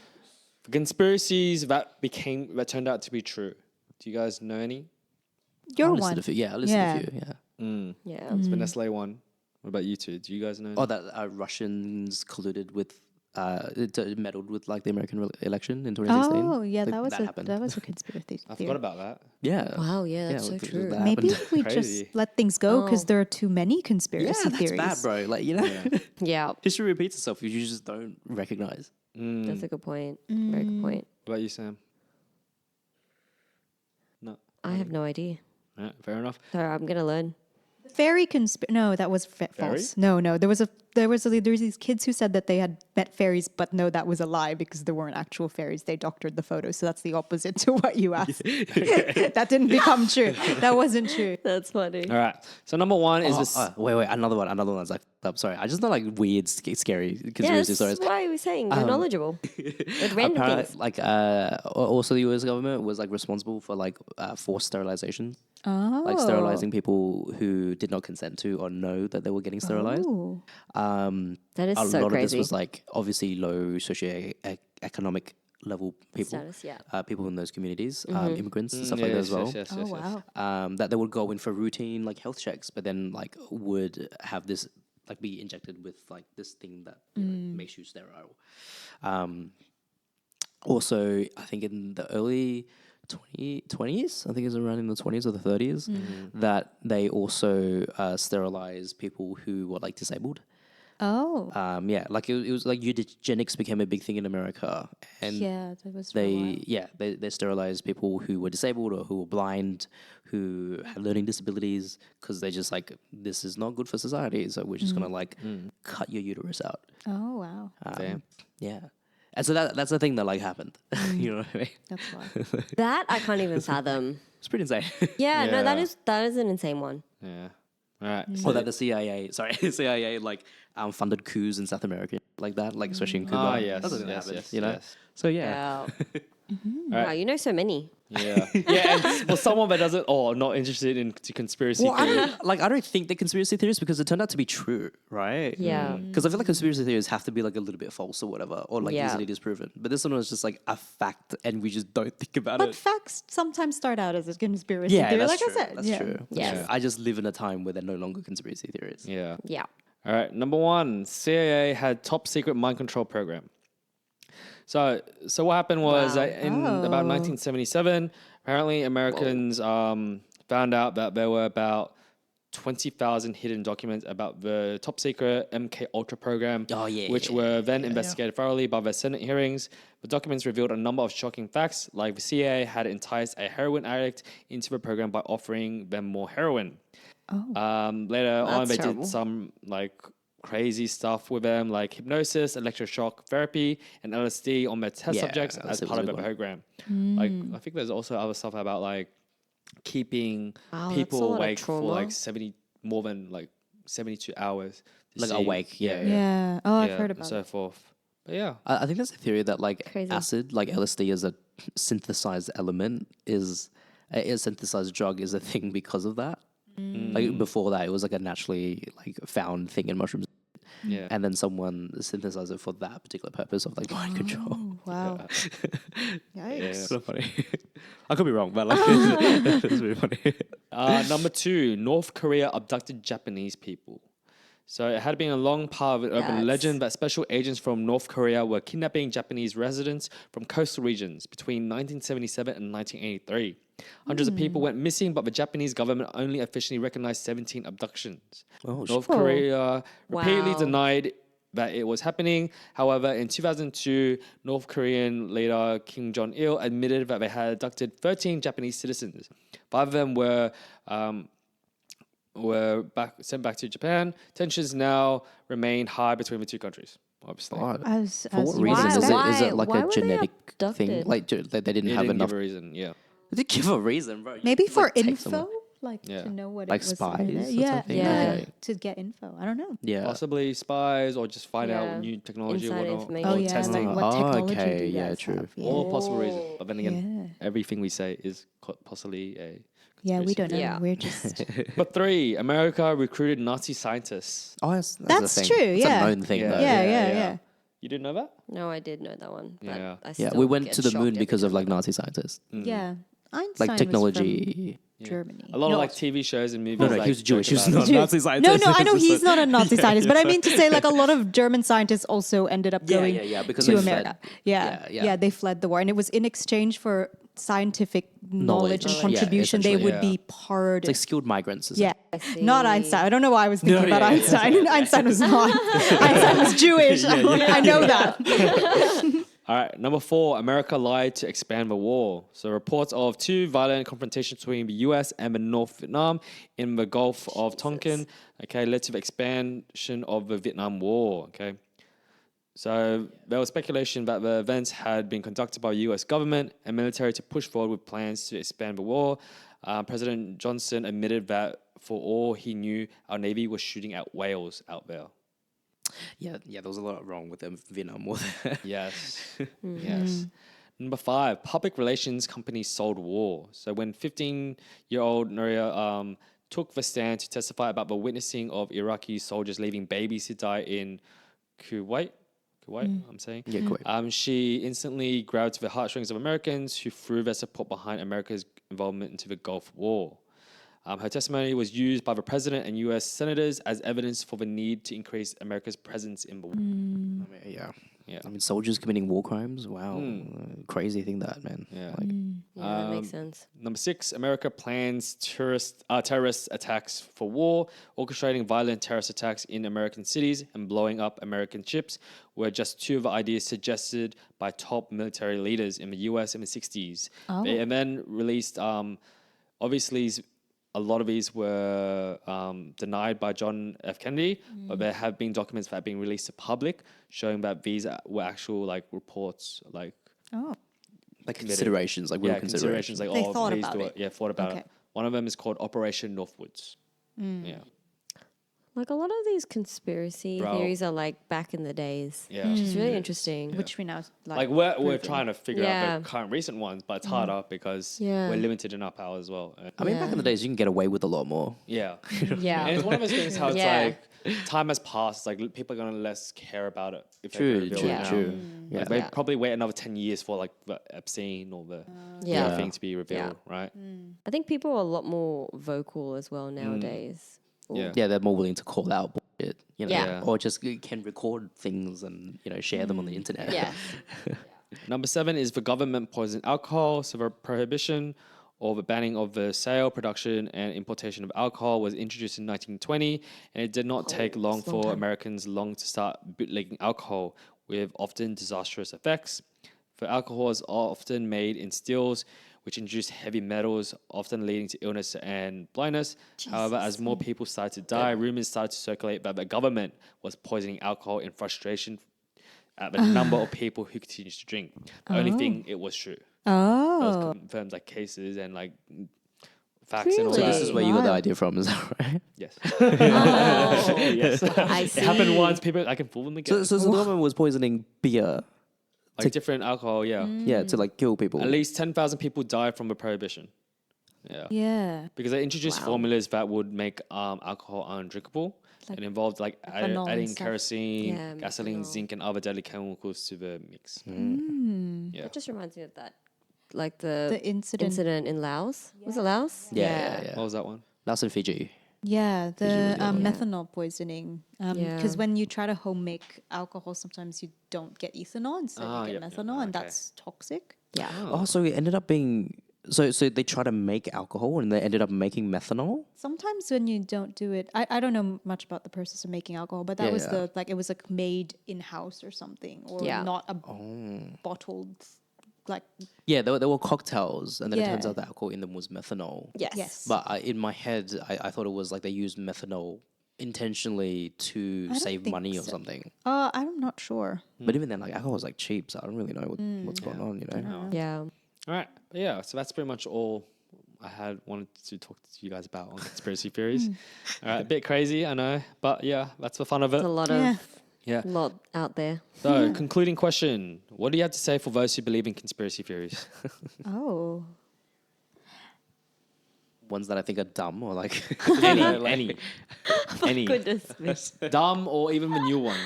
[SPEAKER 1] conspiracies that turned out to be true. Do you guys know any?
[SPEAKER 4] Your
[SPEAKER 3] I listed
[SPEAKER 4] one.
[SPEAKER 3] a few. Yeah, I listed
[SPEAKER 4] Yeah.
[SPEAKER 3] a few. Yeah.
[SPEAKER 2] Yeah.
[SPEAKER 1] It's Vanessa Lay one. What about you two? Do you guys know?
[SPEAKER 3] Oh, that Russians colluded with, meddled with like the American election in 2016.
[SPEAKER 4] Oh, yeah,
[SPEAKER 3] Like,
[SPEAKER 4] that was
[SPEAKER 3] happened.
[SPEAKER 4] a conspiracy
[SPEAKER 1] I
[SPEAKER 4] theory.
[SPEAKER 1] forgot about that.
[SPEAKER 3] Yeah.
[SPEAKER 2] Wow, yeah, that's so
[SPEAKER 3] like,
[SPEAKER 2] true.
[SPEAKER 3] that
[SPEAKER 4] Maybe
[SPEAKER 3] happened.
[SPEAKER 4] we
[SPEAKER 1] Crazy.
[SPEAKER 4] just let things go because
[SPEAKER 2] Oh.
[SPEAKER 4] there are too many
[SPEAKER 3] Yeah,
[SPEAKER 4] conspiracy
[SPEAKER 3] that's
[SPEAKER 4] theories.
[SPEAKER 3] bad, bro. Like
[SPEAKER 2] Yeah.
[SPEAKER 3] history repeats itself if you just don't recognize.
[SPEAKER 2] That's a good point. Very good point.
[SPEAKER 1] What about you, Sam? No.
[SPEAKER 2] I have no idea.
[SPEAKER 1] All right, fair enough.
[SPEAKER 2] So I'm gonna learn.
[SPEAKER 4] Fairy no, that was
[SPEAKER 1] Fairy?
[SPEAKER 4] false. No, there was these kids who said that they had met fairies, but no, that was a lie because there weren't actual fairies. They doctored the photos, so that's the opposite to what you asked. That didn't become true. That wasn't true.
[SPEAKER 2] That's funny.
[SPEAKER 1] All right. So number one is this.
[SPEAKER 3] Wait, another one. Another one's like, I'm sorry. I just know like weird, scary
[SPEAKER 2] Yeah,
[SPEAKER 3] conspiracy
[SPEAKER 2] that's
[SPEAKER 3] stories.
[SPEAKER 2] why I was saying you're knowledgeable. With random
[SPEAKER 3] Apparently,
[SPEAKER 2] things.
[SPEAKER 3] like also the U.S. government was like responsible for like forced sterilization, like sterilizing people who did not consent to or know that they were getting sterilized.
[SPEAKER 4] Oh.
[SPEAKER 2] That is
[SPEAKER 3] A
[SPEAKER 2] so
[SPEAKER 3] lot of this
[SPEAKER 2] crazy.
[SPEAKER 3] was like obviously low socioeconomic level people,
[SPEAKER 2] Status, yeah.
[SPEAKER 3] people in those communities, immigrants and stuff like that as well.
[SPEAKER 1] Yes,
[SPEAKER 4] Oh, wow.
[SPEAKER 3] That they would go in for routine like health checks, but then like would have this like be injected with like this thing that makes you sterile. Also, I think in the early 20s, I think it was around in the 20s or the 30s, that they also sterilized people who were like disabled.
[SPEAKER 4] Oh.
[SPEAKER 3] Yeah, like it was like eugenics became a big thing in America, and
[SPEAKER 4] Yeah, that was for a while.
[SPEAKER 3] they sterilized people who were disabled or who were blind, who had learning disabilities, because they just like, this is not good for society, so we're just gonna like cut your uterus out.
[SPEAKER 4] Oh, wow.
[SPEAKER 1] Damn.
[SPEAKER 3] Yeah, and so that's the thing that like happened. You know what I mean?
[SPEAKER 4] That's why.
[SPEAKER 2] That I can't even fathom.
[SPEAKER 3] It's pretty insane.
[SPEAKER 2] Yeah, no,
[SPEAKER 1] Yeah.
[SPEAKER 2] that is an insane one.
[SPEAKER 1] Yeah. All right.
[SPEAKER 3] Or that the CIA like funded coups in South America like that, like especially in Cuba.
[SPEAKER 1] Yes.
[SPEAKER 3] That's what
[SPEAKER 1] Yes.
[SPEAKER 3] happened,
[SPEAKER 1] Yes.
[SPEAKER 3] you know.
[SPEAKER 1] Yes.
[SPEAKER 3] So yeah.
[SPEAKER 2] Wow. Wow, you know so many.
[SPEAKER 1] Yeah. Yeah. And for someone that doesn't, not interested in conspiracy
[SPEAKER 3] Well,
[SPEAKER 1] theory.
[SPEAKER 3] I don't think they're conspiracy theories because it turned out to be true, right?
[SPEAKER 2] Yeah.
[SPEAKER 3] Because I feel like conspiracy theories have to be like a little bit false or whatever, or like
[SPEAKER 2] Yeah.
[SPEAKER 3] easily disproven. But this one was just like a fact, and we just don't think about
[SPEAKER 4] But
[SPEAKER 3] it.
[SPEAKER 4] facts sometimes start out as a conspiracy
[SPEAKER 3] Yeah,
[SPEAKER 4] theory,
[SPEAKER 3] that's
[SPEAKER 4] like
[SPEAKER 3] true.
[SPEAKER 4] I said.
[SPEAKER 3] That's
[SPEAKER 4] yeah.
[SPEAKER 3] true.
[SPEAKER 2] Yes.
[SPEAKER 3] I just live in a time where they're no longer conspiracy theories.
[SPEAKER 1] Yeah.
[SPEAKER 2] Yeah.
[SPEAKER 1] All right. Number 1, CIA had top secret mind control program. So what happened was
[SPEAKER 2] Wow.
[SPEAKER 1] that in about 1977, apparently Americans found out that there were about 20,000 hidden documents about the top secret MK Ultra program,
[SPEAKER 3] Oh, yeah,
[SPEAKER 1] which
[SPEAKER 3] yeah,
[SPEAKER 1] were then investigated thoroughly by the Senate hearings. The documents revealed a number of shocking facts, like the CIA had enticed a heroin addict into the program by offering them more heroin. Later on,
[SPEAKER 2] That's
[SPEAKER 1] they
[SPEAKER 2] terrible.
[SPEAKER 1] did some like crazy stuff with them, like hypnosis, electroshock therapy, and LSD on their test
[SPEAKER 3] Yeah,
[SPEAKER 1] subjects as
[SPEAKER 3] LSD was
[SPEAKER 1] part
[SPEAKER 3] a
[SPEAKER 1] of the
[SPEAKER 3] big one.
[SPEAKER 1] program. Like, I think there's also other stuff about like keeping
[SPEAKER 2] Wow, that's a
[SPEAKER 1] people
[SPEAKER 2] lot of
[SPEAKER 1] awake for like
[SPEAKER 2] trauma.
[SPEAKER 1] more than like 72 hours. to
[SPEAKER 3] Like
[SPEAKER 1] see-
[SPEAKER 3] awake, yeah.
[SPEAKER 4] Yeah. Oh, I've heard
[SPEAKER 1] and
[SPEAKER 4] about
[SPEAKER 1] so
[SPEAKER 4] it.
[SPEAKER 1] forth. But yeah,
[SPEAKER 3] I think there's a theory that like
[SPEAKER 2] Crazy.
[SPEAKER 3] acid, like LSD as a synthesized element is a synthesized drug is a thing because of that. Like before that, it was like a naturally like found thing in mushrooms,
[SPEAKER 1] yeah.
[SPEAKER 3] and then someone synthesized it for that particular purpose of like mind control.
[SPEAKER 4] Oh, wow. Yikes.
[SPEAKER 3] So funny. I could be wrong, but like it's really funny.
[SPEAKER 1] Number 2, North Korea abducted Japanese people. So it had been a long part of an urban
[SPEAKER 2] That's-
[SPEAKER 1] legend that special agents from North Korea were kidnapping Japanese residents from coastal regions between 1977 and 1983. Hundreds of people went missing, but the Japanese government only officially recognized 17 abductions.
[SPEAKER 3] Oh,
[SPEAKER 1] North Korea repeatedly
[SPEAKER 2] Wow.
[SPEAKER 1] denied that it was happening. However, in 2002, North Korean leader Kim Jong-il admitted that they had abducted 13 Japanese citizens. 5 of them were sent back to Japan. Tensions now remain high between the two countries, obviously.
[SPEAKER 4] As
[SPEAKER 3] For what
[SPEAKER 4] you
[SPEAKER 3] reason?
[SPEAKER 4] would
[SPEAKER 3] Is
[SPEAKER 4] expect.
[SPEAKER 3] it like
[SPEAKER 2] Why
[SPEAKER 3] a
[SPEAKER 2] were they
[SPEAKER 3] genetic thing?
[SPEAKER 2] abducted?
[SPEAKER 3] Like they didn't
[SPEAKER 1] They
[SPEAKER 3] have
[SPEAKER 1] didn't
[SPEAKER 3] enough.
[SPEAKER 1] give a reason, yeah.
[SPEAKER 3] They didn't give a reason, bro. You
[SPEAKER 4] Maybe
[SPEAKER 3] just,
[SPEAKER 4] for
[SPEAKER 3] like, take
[SPEAKER 4] info,
[SPEAKER 3] someone.
[SPEAKER 4] like
[SPEAKER 1] Yeah.
[SPEAKER 4] to know what
[SPEAKER 3] Like
[SPEAKER 4] it was.
[SPEAKER 3] spies or
[SPEAKER 4] Yeah,
[SPEAKER 3] something?
[SPEAKER 4] yeah,
[SPEAKER 3] Okay.
[SPEAKER 4] to get info. I don't know.
[SPEAKER 3] Yeah.
[SPEAKER 1] Possibly spies or just find
[SPEAKER 2] Yeah.
[SPEAKER 1] out new technology
[SPEAKER 2] Inside
[SPEAKER 1] or whatnot.
[SPEAKER 2] information.
[SPEAKER 1] Or
[SPEAKER 4] Oh yeah,
[SPEAKER 1] testing.
[SPEAKER 4] like what
[SPEAKER 3] Oh,
[SPEAKER 4] technology
[SPEAKER 3] okay,
[SPEAKER 4] do you
[SPEAKER 3] yeah,
[SPEAKER 4] guys
[SPEAKER 3] true.
[SPEAKER 4] have? Yeah.
[SPEAKER 1] All possible reasons. But then again,
[SPEAKER 4] Yeah.
[SPEAKER 1] everything we say is possibly a
[SPEAKER 4] Yeah, we
[SPEAKER 1] conspiracy
[SPEAKER 4] don't know.
[SPEAKER 2] Yeah.
[SPEAKER 4] We're just.
[SPEAKER 1] But 3, America recruited Nazi scientists.
[SPEAKER 3] Oh, that's
[SPEAKER 4] That's
[SPEAKER 3] a thing.
[SPEAKER 4] true,
[SPEAKER 3] It's
[SPEAKER 4] yeah.
[SPEAKER 3] a known thing,
[SPEAKER 1] Yeah.
[SPEAKER 3] though.
[SPEAKER 4] Yeah.
[SPEAKER 1] You didn't know that?
[SPEAKER 2] No, I did know that one. But
[SPEAKER 1] Yeah.
[SPEAKER 2] I
[SPEAKER 3] Yeah,
[SPEAKER 2] still
[SPEAKER 3] we went
[SPEAKER 2] get
[SPEAKER 3] to the
[SPEAKER 2] shocked
[SPEAKER 3] moon
[SPEAKER 2] every
[SPEAKER 3] because of
[SPEAKER 2] time
[SPEAKER 3] like
[SPEAKER 2] I-
[SPEAKER 3] Nazi scientists.
[SPEAKER 4] Yeah. Einstein
[SPEAKER 3] Like
[SPEAKER 4] was
[SPEAKER 3] technology.
[SPEAKER 4] from Germany.
[SPEAKER 1] A lot
[SPEAKER 4] No,
[SPEAKER 1] of like TV shows and movies.
[SPEAKER 3] No,
[SPEAKER 1] like,
[SPEAKER 3] he was Jewish. He
[SPEAKER 1] joke
[SPEAKER 3] was
[SPEAKER 1] about
[SPEAKER 3] not
[SPEAKER 1] it.
[SPEAKER 3] a Nazi scientist.
[SPEAKER 4] No, I know
[SPEAKER 3] It's just
[SPEAKER 4] he's not a Nazi scientist, but I mean to say like a lot of German scientists also ended up
[SPEAKER 3] Yeah,
[SPEAKER 4] going
[SPEAKER 3] yeah, because
[SPEAKER 4] to
[SPEAKER 3] they
[SPEAKER 4] America.
[SPEAKER 3] fled.
[SPEAKER 4] Yeah,
[SPEAKER 3] Yeah,
[SPEAKER 4] yeah, they fled the war, and it was in exchange for scientific knowledge and
[SPEAKER 3] Yeah,
[SPEAKER 4] contribution. They
[SPEAKER 3] essentially.
[SPEAKER 4] would be pardoned.
[SPEAKER 3] It's like skilled migrants. Isn't
[SPEAKER 4] Yeah,
[SPEAKER 3] it?
[SPEAKER 4] not
[SPEAKER 2] see.
[SPEAKER 4] Einstein. I don't know why I was thinking
[SPEAKER 3] No,
[SPEAKER 4] about
[SPEAKER 3] yeah, yeah,
[SPEAKER 4] Einstein. Einstein was not. Einstein was Jewish. I know that.
[SPEAKER 1] All right, number 4, America lied to expand the war. So reports of 2 violent confrontations between the US and the North Vietnam in the Gulf of Tonkin, okay, led to the expansion of the Vietnam War, okay. So there was speculation that the events had been conducted by the US government and military to push forward with plans to expand the war. President Johnson admitted that for all he knew, our Navy was shooting at whales out there.
[SPEAKER 3] Yeah, there was a lot wrong with the Vietnam War.
[SPEAKER 1] Yes. Yes. Number 5, public relations companies sold war. So when 15-year-old Nuria took the stand to testify about the witnessing of Iraqi soldiers leaving babies to die in Kuwait, I'm saying.
[SPEAKER 3] Yeah, Kuwait.
[SPEAKER 1] She instantly grabbed the heartstrings of Americans who threw their support behind America's involvement into the Gulf War. Her testimony was used by the president and U.S. senators as evidence for the need to increase America's presence in the world.
[SPEAKER 3] I mean, yeah.
[SPEAKER 1] Yeah.
[SPEAKER 3] I mean, soldiers committing war crimes. Wow, crazy thing that, man.
[SPEAKER 1] Yeah.
[SPEAKER 3] Like,
[SPEAKER 2] Yeah, that makes sense.
[SPEAKER 1] Number 6, America plans terrorist attacks for war, orchestrating violent terrorist attacks in American cities and blowing up American ships were just two of the ideas suggested by top military leaders in the US in the 60s. They then released, obviously, a lot of these were denied by John F. Kennedy, but there have been documents that have been released to public showing that these were actual like reports, like
[SPEAKER 3] like considerations, like real considerations.
[SPEAKER 1] like
[SPEAKER 4] They thought
[SPEAKER 1] please
[SPEAKER 4] about
[SPEAKER 1] do
[SPEAKER 4] it.
[SPEAKER 1] Yeah, thought about
[SPEAKER 4] Okay.
[SPEAKER 1] it. One of them is called Operation Northwoods. Yeah,
[SPEAKER 2] Like a lot of these conspiracy
[SPEAKER 1] Bro.
[SPEAKER 2] theories are like back in the days.
[SPEAKER 1] yeah.
[SPEAKER 2] Which is really interesting.
[SPEAKER 4] Which we now
[SPEAKER 1] Like we're trying to figure
[SPEAKER 2] Yeah.
[SPEAKER 1] out the current recent ones, but it's harder because
[SPEAKER 2] Yeah.
[SPEAKER 1] we're limited in our power as well.
[SPEAKER 3] I mean, back in the days, you can get away with a lot more.
[SPEAKER 1] Yeah.
[SPEAKER 2] Yeah.
[SPEAKER 1] And it's one of those things how it's
[SPEAKER 2] Yeah.
[SPEAKER 1] like time has passed, like people are gonna less care about it if
[SPEAKER 3] True,
[SPEAKER 1] they reveal
[SPEAKER 3] true,
[SPEAKER 1] it now.
[SPEAKER 3] true. Yeah.
[SPEAKER 1] Like they
[SPEAKER 2] Yeah.
[SPEAKER 1] probably wait another 10 years for like the Epstein or the
[SPEAKER 2] Yeah.
[SPEAKER 1] thing to be revealed, right?
[SPEAKER 2] I think people are a lot more vocal as well nowadays.
[SPEAKER 1] Yeah.
[SPEAKER 3] Yeah, they're more willing to call out bullshit, you know,
[SPEAKER 2] Yeah.
[SPEAKER 3] or just can record things and share them on the internet.
[SPEAKER 2] Yeah.
[SPEAKER 1] Number 7 is the government poisoned alcohol. So the prohibition or the banning of the sale, production, and importation of alcohol was introduced in 1920, and it did not take long
[SPEAKER 2] it's a long
[SPEAKER 1] for
[SPEAKER 2] time.
[SPEAKER 1] Americans to start bootlegging alcohol, with often disastrous effects. For alcohol is often made in stills, which introduce heavy metals, often leading to illness and blindness. However, as more people started to die, rumors started to circulate that the government was poisoning alcohol in frustration at the number of people who continued to drink. The only thing, it was true. Those confirmed like cases and like facts and all
[SPEAKER 3] So
[SPEAKER 1] that.
[SPEAKER 3] this is where you got the
[SPEAKER 4] Wow.
[SPEAKER 3] idea from, is that right?
[SPEAKER 1] Yes.
[SPEAKER 2] Oh,
[SPEAKER 1] Yes.
[SPEAKER 2] I
[SPEAKER 1] It
[SPEAKER 2] see.
[SPEAKER 1] happened once. People, I can fool them again.
[SPEAKER 3] So the government was poisoning beer,
[SPEAKER 1] like different alcohol, yeah.
[SPEAKER 3] yeah, to like kill people.
[SPEAKER 1] At least 10,000 people died from the prohibition. Yeah.
[SPEAKER 4] Yeah.
[SPEAKER 1] Because they introduced formulas that would make alcohol undrinkable.
[SPEAKER 4] Like
[SPEAKER 1] it involved like
[SPEAKER 4] ethanol and
[SPEAKER 1] adding
[SPEAKER 4] stuff.
[SPEAKER 1] kerosene,
[SPEAKER 2] Yeah,
[SPEAKER 1] gasoline,
[SPEAKER 2] methanol.
[SPEAKER 1] zinc, and other deadly chemicals to the mix. Yeah.
[SPEAKER 2] It just reminds me of that. Like the
[SPEAKER 4] incident.
[SPEAKER 2] in Laos. Was it Laos?
[SPEAKER 3] Yeah.
[SPEAKER 1] What was that one?
[SPEAKER 3] Laos and Fiji.
[SPEAKER 4] Yeah, the
[SPEAKER 3] really good.
[SPEAKER 4] methanol poisoning. Because
[SPEAKER 2] Yeah.
[SPEAKER 4] when you try to home make alcohol, sometimes you don't get ethanol, instead
[SPEAKER 1] Ah,
[SPEAKER 4] you get
[SPEAKER 1] yep, yep.
[SPEAKER 4] methanol, and
[SPEAKER 1] Okay.
[SPEAKER 4] that's toxic.
[SPEAKER 2] Yeah.
[SPEAKER 3] Oh, so it ended up being so they tried to make alcohol and they ended up making methanol.
[SPEAKER 4] Sometimes when you don't do it, I don't know much about the process of making alcohol, but that
[SPEAKER 3] Yeah,
[SPEAKER 4] was
[SPEAKER 3] yeah.
[SPEAKER 4] it was like made in house or something, or
[SPEAKER 2] Yeah.
[SPEAKER 4] not a bottled, like
[SPEAKER 3] Yeah, there were cocktails, and then it turns
[SPEAKER 4] Yeah.
[SPEAKER 3] out the alcohol in them was methanol.
[SPEAKER 2] Yes.
[SPEAKER 4] yes.
[SPEAKER 3] But in my head, I thought it was like they used methanol intentionally to
[SPEAKER 4] don't
[SPEAKER 3] save
[SPEAKER 4] think
[SPEAKER 3] money or
[SPEAKER 4] so.
[SPEAKER 3] something.
[SPEAKER 4] I'm not sure.
[SPEAKER 3] But even then, like alcohol is like cheap, so I don't really know what's going on. You know.
[SPEAKER 2] Yeah.
[SPEAKER 1] All right. But yeah, so that's pretty much all I wanted to talk to you guys about on conspiracy theories. All right, a bit crazy, I know, but yeah, that's the fun of it.
[SPEAKER 2] There's a lot
[SPEAKER 4] Yeah.
[SPEAKER 1] Yeah.
[SPEAKER 2] lot out there.
[SPEAKER 1] So, concluding question: what do you have to say for those who believe in conspiracy theories?
[SPEAKER 4] Oh,
[SPEAKER 3] Ones that I think are dumb or like
[SPEAKER 1] any,
[SPEAKER 2] Goodness me.
[SPEAKER 1] dumb or even the new one.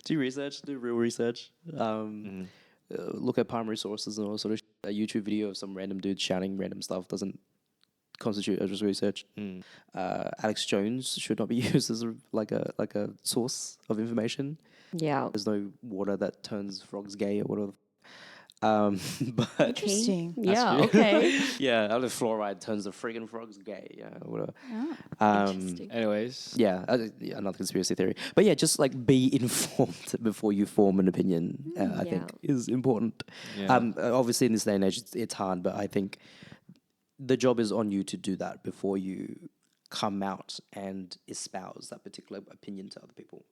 [SPEAKER 3] do research, do real research. Look at primary sources and all sort of. A YouTube video of some random dude shouting random stuff doesn't constitute as research. Alex Jones should not be used as like a source of information.
[SPEAKER 2] Yeah.
[SPEAKER 3] There's no water that turns frogs gay or whatever. But
[SPEAKER 4] interesting.
[SPEAKER 2] Yeah. Okay.
[SPEAKER 3] yeah, out of fluoride turns the friggin' frogs gay. Yeah, whatever.
[SPEAKER 2] Interesting.
[SPEAKER 1] Anyways,
[SPEAKER 3] Yeah, another conspiracy theory. But yeah, just like be informed before you form an opinion. I think is important.
[SPEAKER 1] Yeah.
[SPEAKER 3] Obviously, in this day and age, it's hard, but I think the job is on you to do that before you come out and espouse that particular opinion to other people.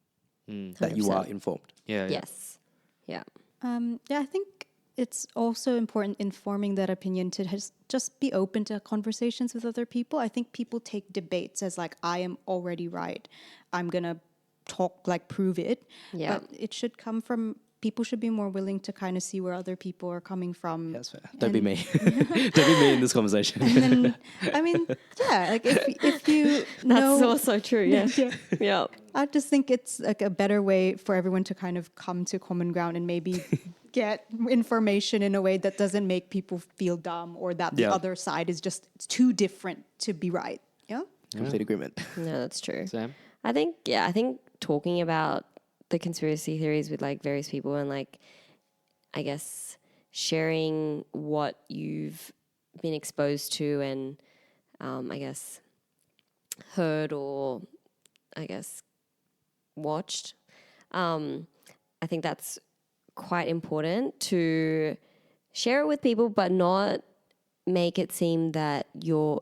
[SPEAKER 3] That you are
[SPEAKER 2] 100%.
[SPEAKER 3] informed.
[SPEAKER 1] yeah.
[SPEAKER 2] Yes. Yeah.
[SPEAKER 4] Yeah, I think it's also important informing that opinion to just be open to conversations with other people. I think people take debates as like, I am already right. I'm going to talk, like prove it.
[SPEAKER 2] Yeah.
[SPEAKER 4] But it should come from people should be more willing to kind of see where other people are coming from.
[SPEAKER 3] That's fair. Don't be me. Don't be me in this conversation.
[SPEAKER 4] And then, I mean, yeah, like if you
[SPEAKER 2] That's
[SPEAKER 4] know,
[SPEAKER 2] also true. Yeah. Yeah.
[SPEAKER 4] I just think it's like a better way for everyone to kind of come to common ground and maybe get information in a way that doesn't make people feel dumb or that the
[SPEAKER 1] Yeah.
[SPEAKER 4] other side is just too different to be right. Yeah.
[SPEAKER 3] Complete agreement.
[SPEAKER 2] No, that's true.
[SPEAKER 1] Sam?
[SPEAKER 2] I think talking about the conspiracy theories with like various people and like, I guess, sharing what you've been exposed to and I guess heard or I guess watched. I think that's quite important to share it with people, but not make it seem that your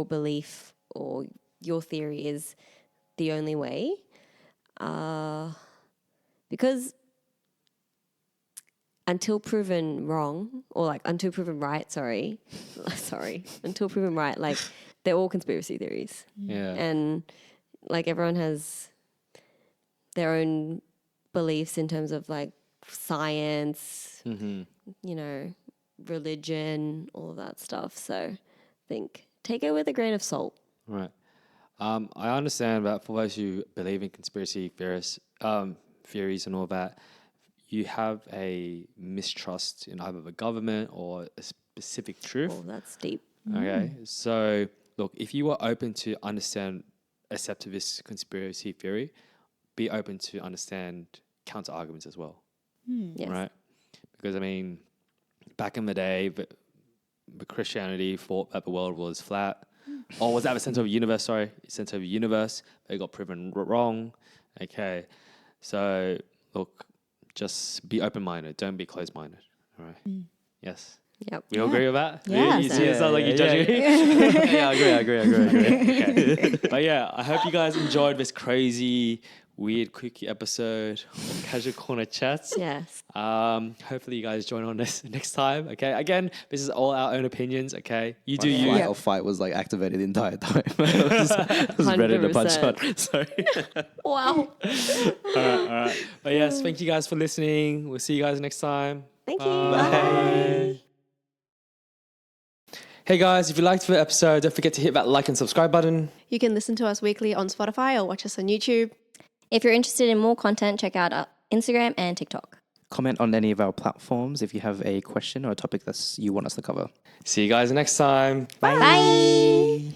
[SPEAKER 2] belief or your theory is the only way. Because until proven wrong, or like until proven right, until proven right, like they're all conspiracy theories.
[SPEAKER 1] Yeah.
[SPEAKER 2] And like everyone has their own beliefs in terms of like science, you know, religion, all of that stuff. So I think take it with a grain of salt.
[SPEAKER 1] Right. I understand that for those who believe in conspiracy theories and all that, you have a mistrust in either the government or a specific truth.
[SPEAKER 2] Oh, that's deep.
[SPEAKER 1] Okay. So, look, if you are open to accept this conspiracy theory, be open to understand counter arguments as well.
[SPEAKER 2] Yes.
[SPEAKER 1] Right? Because, I mean, back in the day, the Christianity thought that the world was flat. Or was that the center of the universe? Sorry, center of the universe. They got proven wrong. Okay. So, look, just be open-minded. Don't be closed-minded. All right. Yes.
[SPEAKER 2] Yep.
[SPEAKER 1] We all agree with that?
[SPEAKER 4] Yeah.
[SPEAKER 1] It sounds like you're judging me.
[SPEAKER 3] Yeah, I agree.
[SPEAKER 1] Okay. But yeah, I hope you guys enjoyed this crazy, weird, quickie episode of Casual Corner Chats.
[SPEAKER 2] Yes.
[SPEAKER 1] Hopefully you guys join on this next time. Okay. Again, this is all our own opinions. Okay. You do you.
[SPEAKER 3] Flight or fight was like activated the entire time. I was ready to punch
[SPEAKER 2] 100%.
[SPEAKER 3] on. Sorry.
[SPEAKER 2] Wow.
[SPEAKER 1] All right. But yes, thank you guys for listening. We'll see you guys next time.
[SPEAKER 2] Thank you.
[SPEAKER 1] Bye. Hey guys, if you liked the episode, don't forget to hit that like and subscribe button.
[SPEAKER 5] You can listen to us weekly on Spotify or watch us on YouTube.
[SPEAKER 2] If you're interested in more content, check out our Instagram and TikTok.
[SPEAKER 3] Comment on any of our platforms if you have a question or a topic that you want us to cover.
[SPEAKER 1] See you guys next time.
[SPEAKER 2] Bye.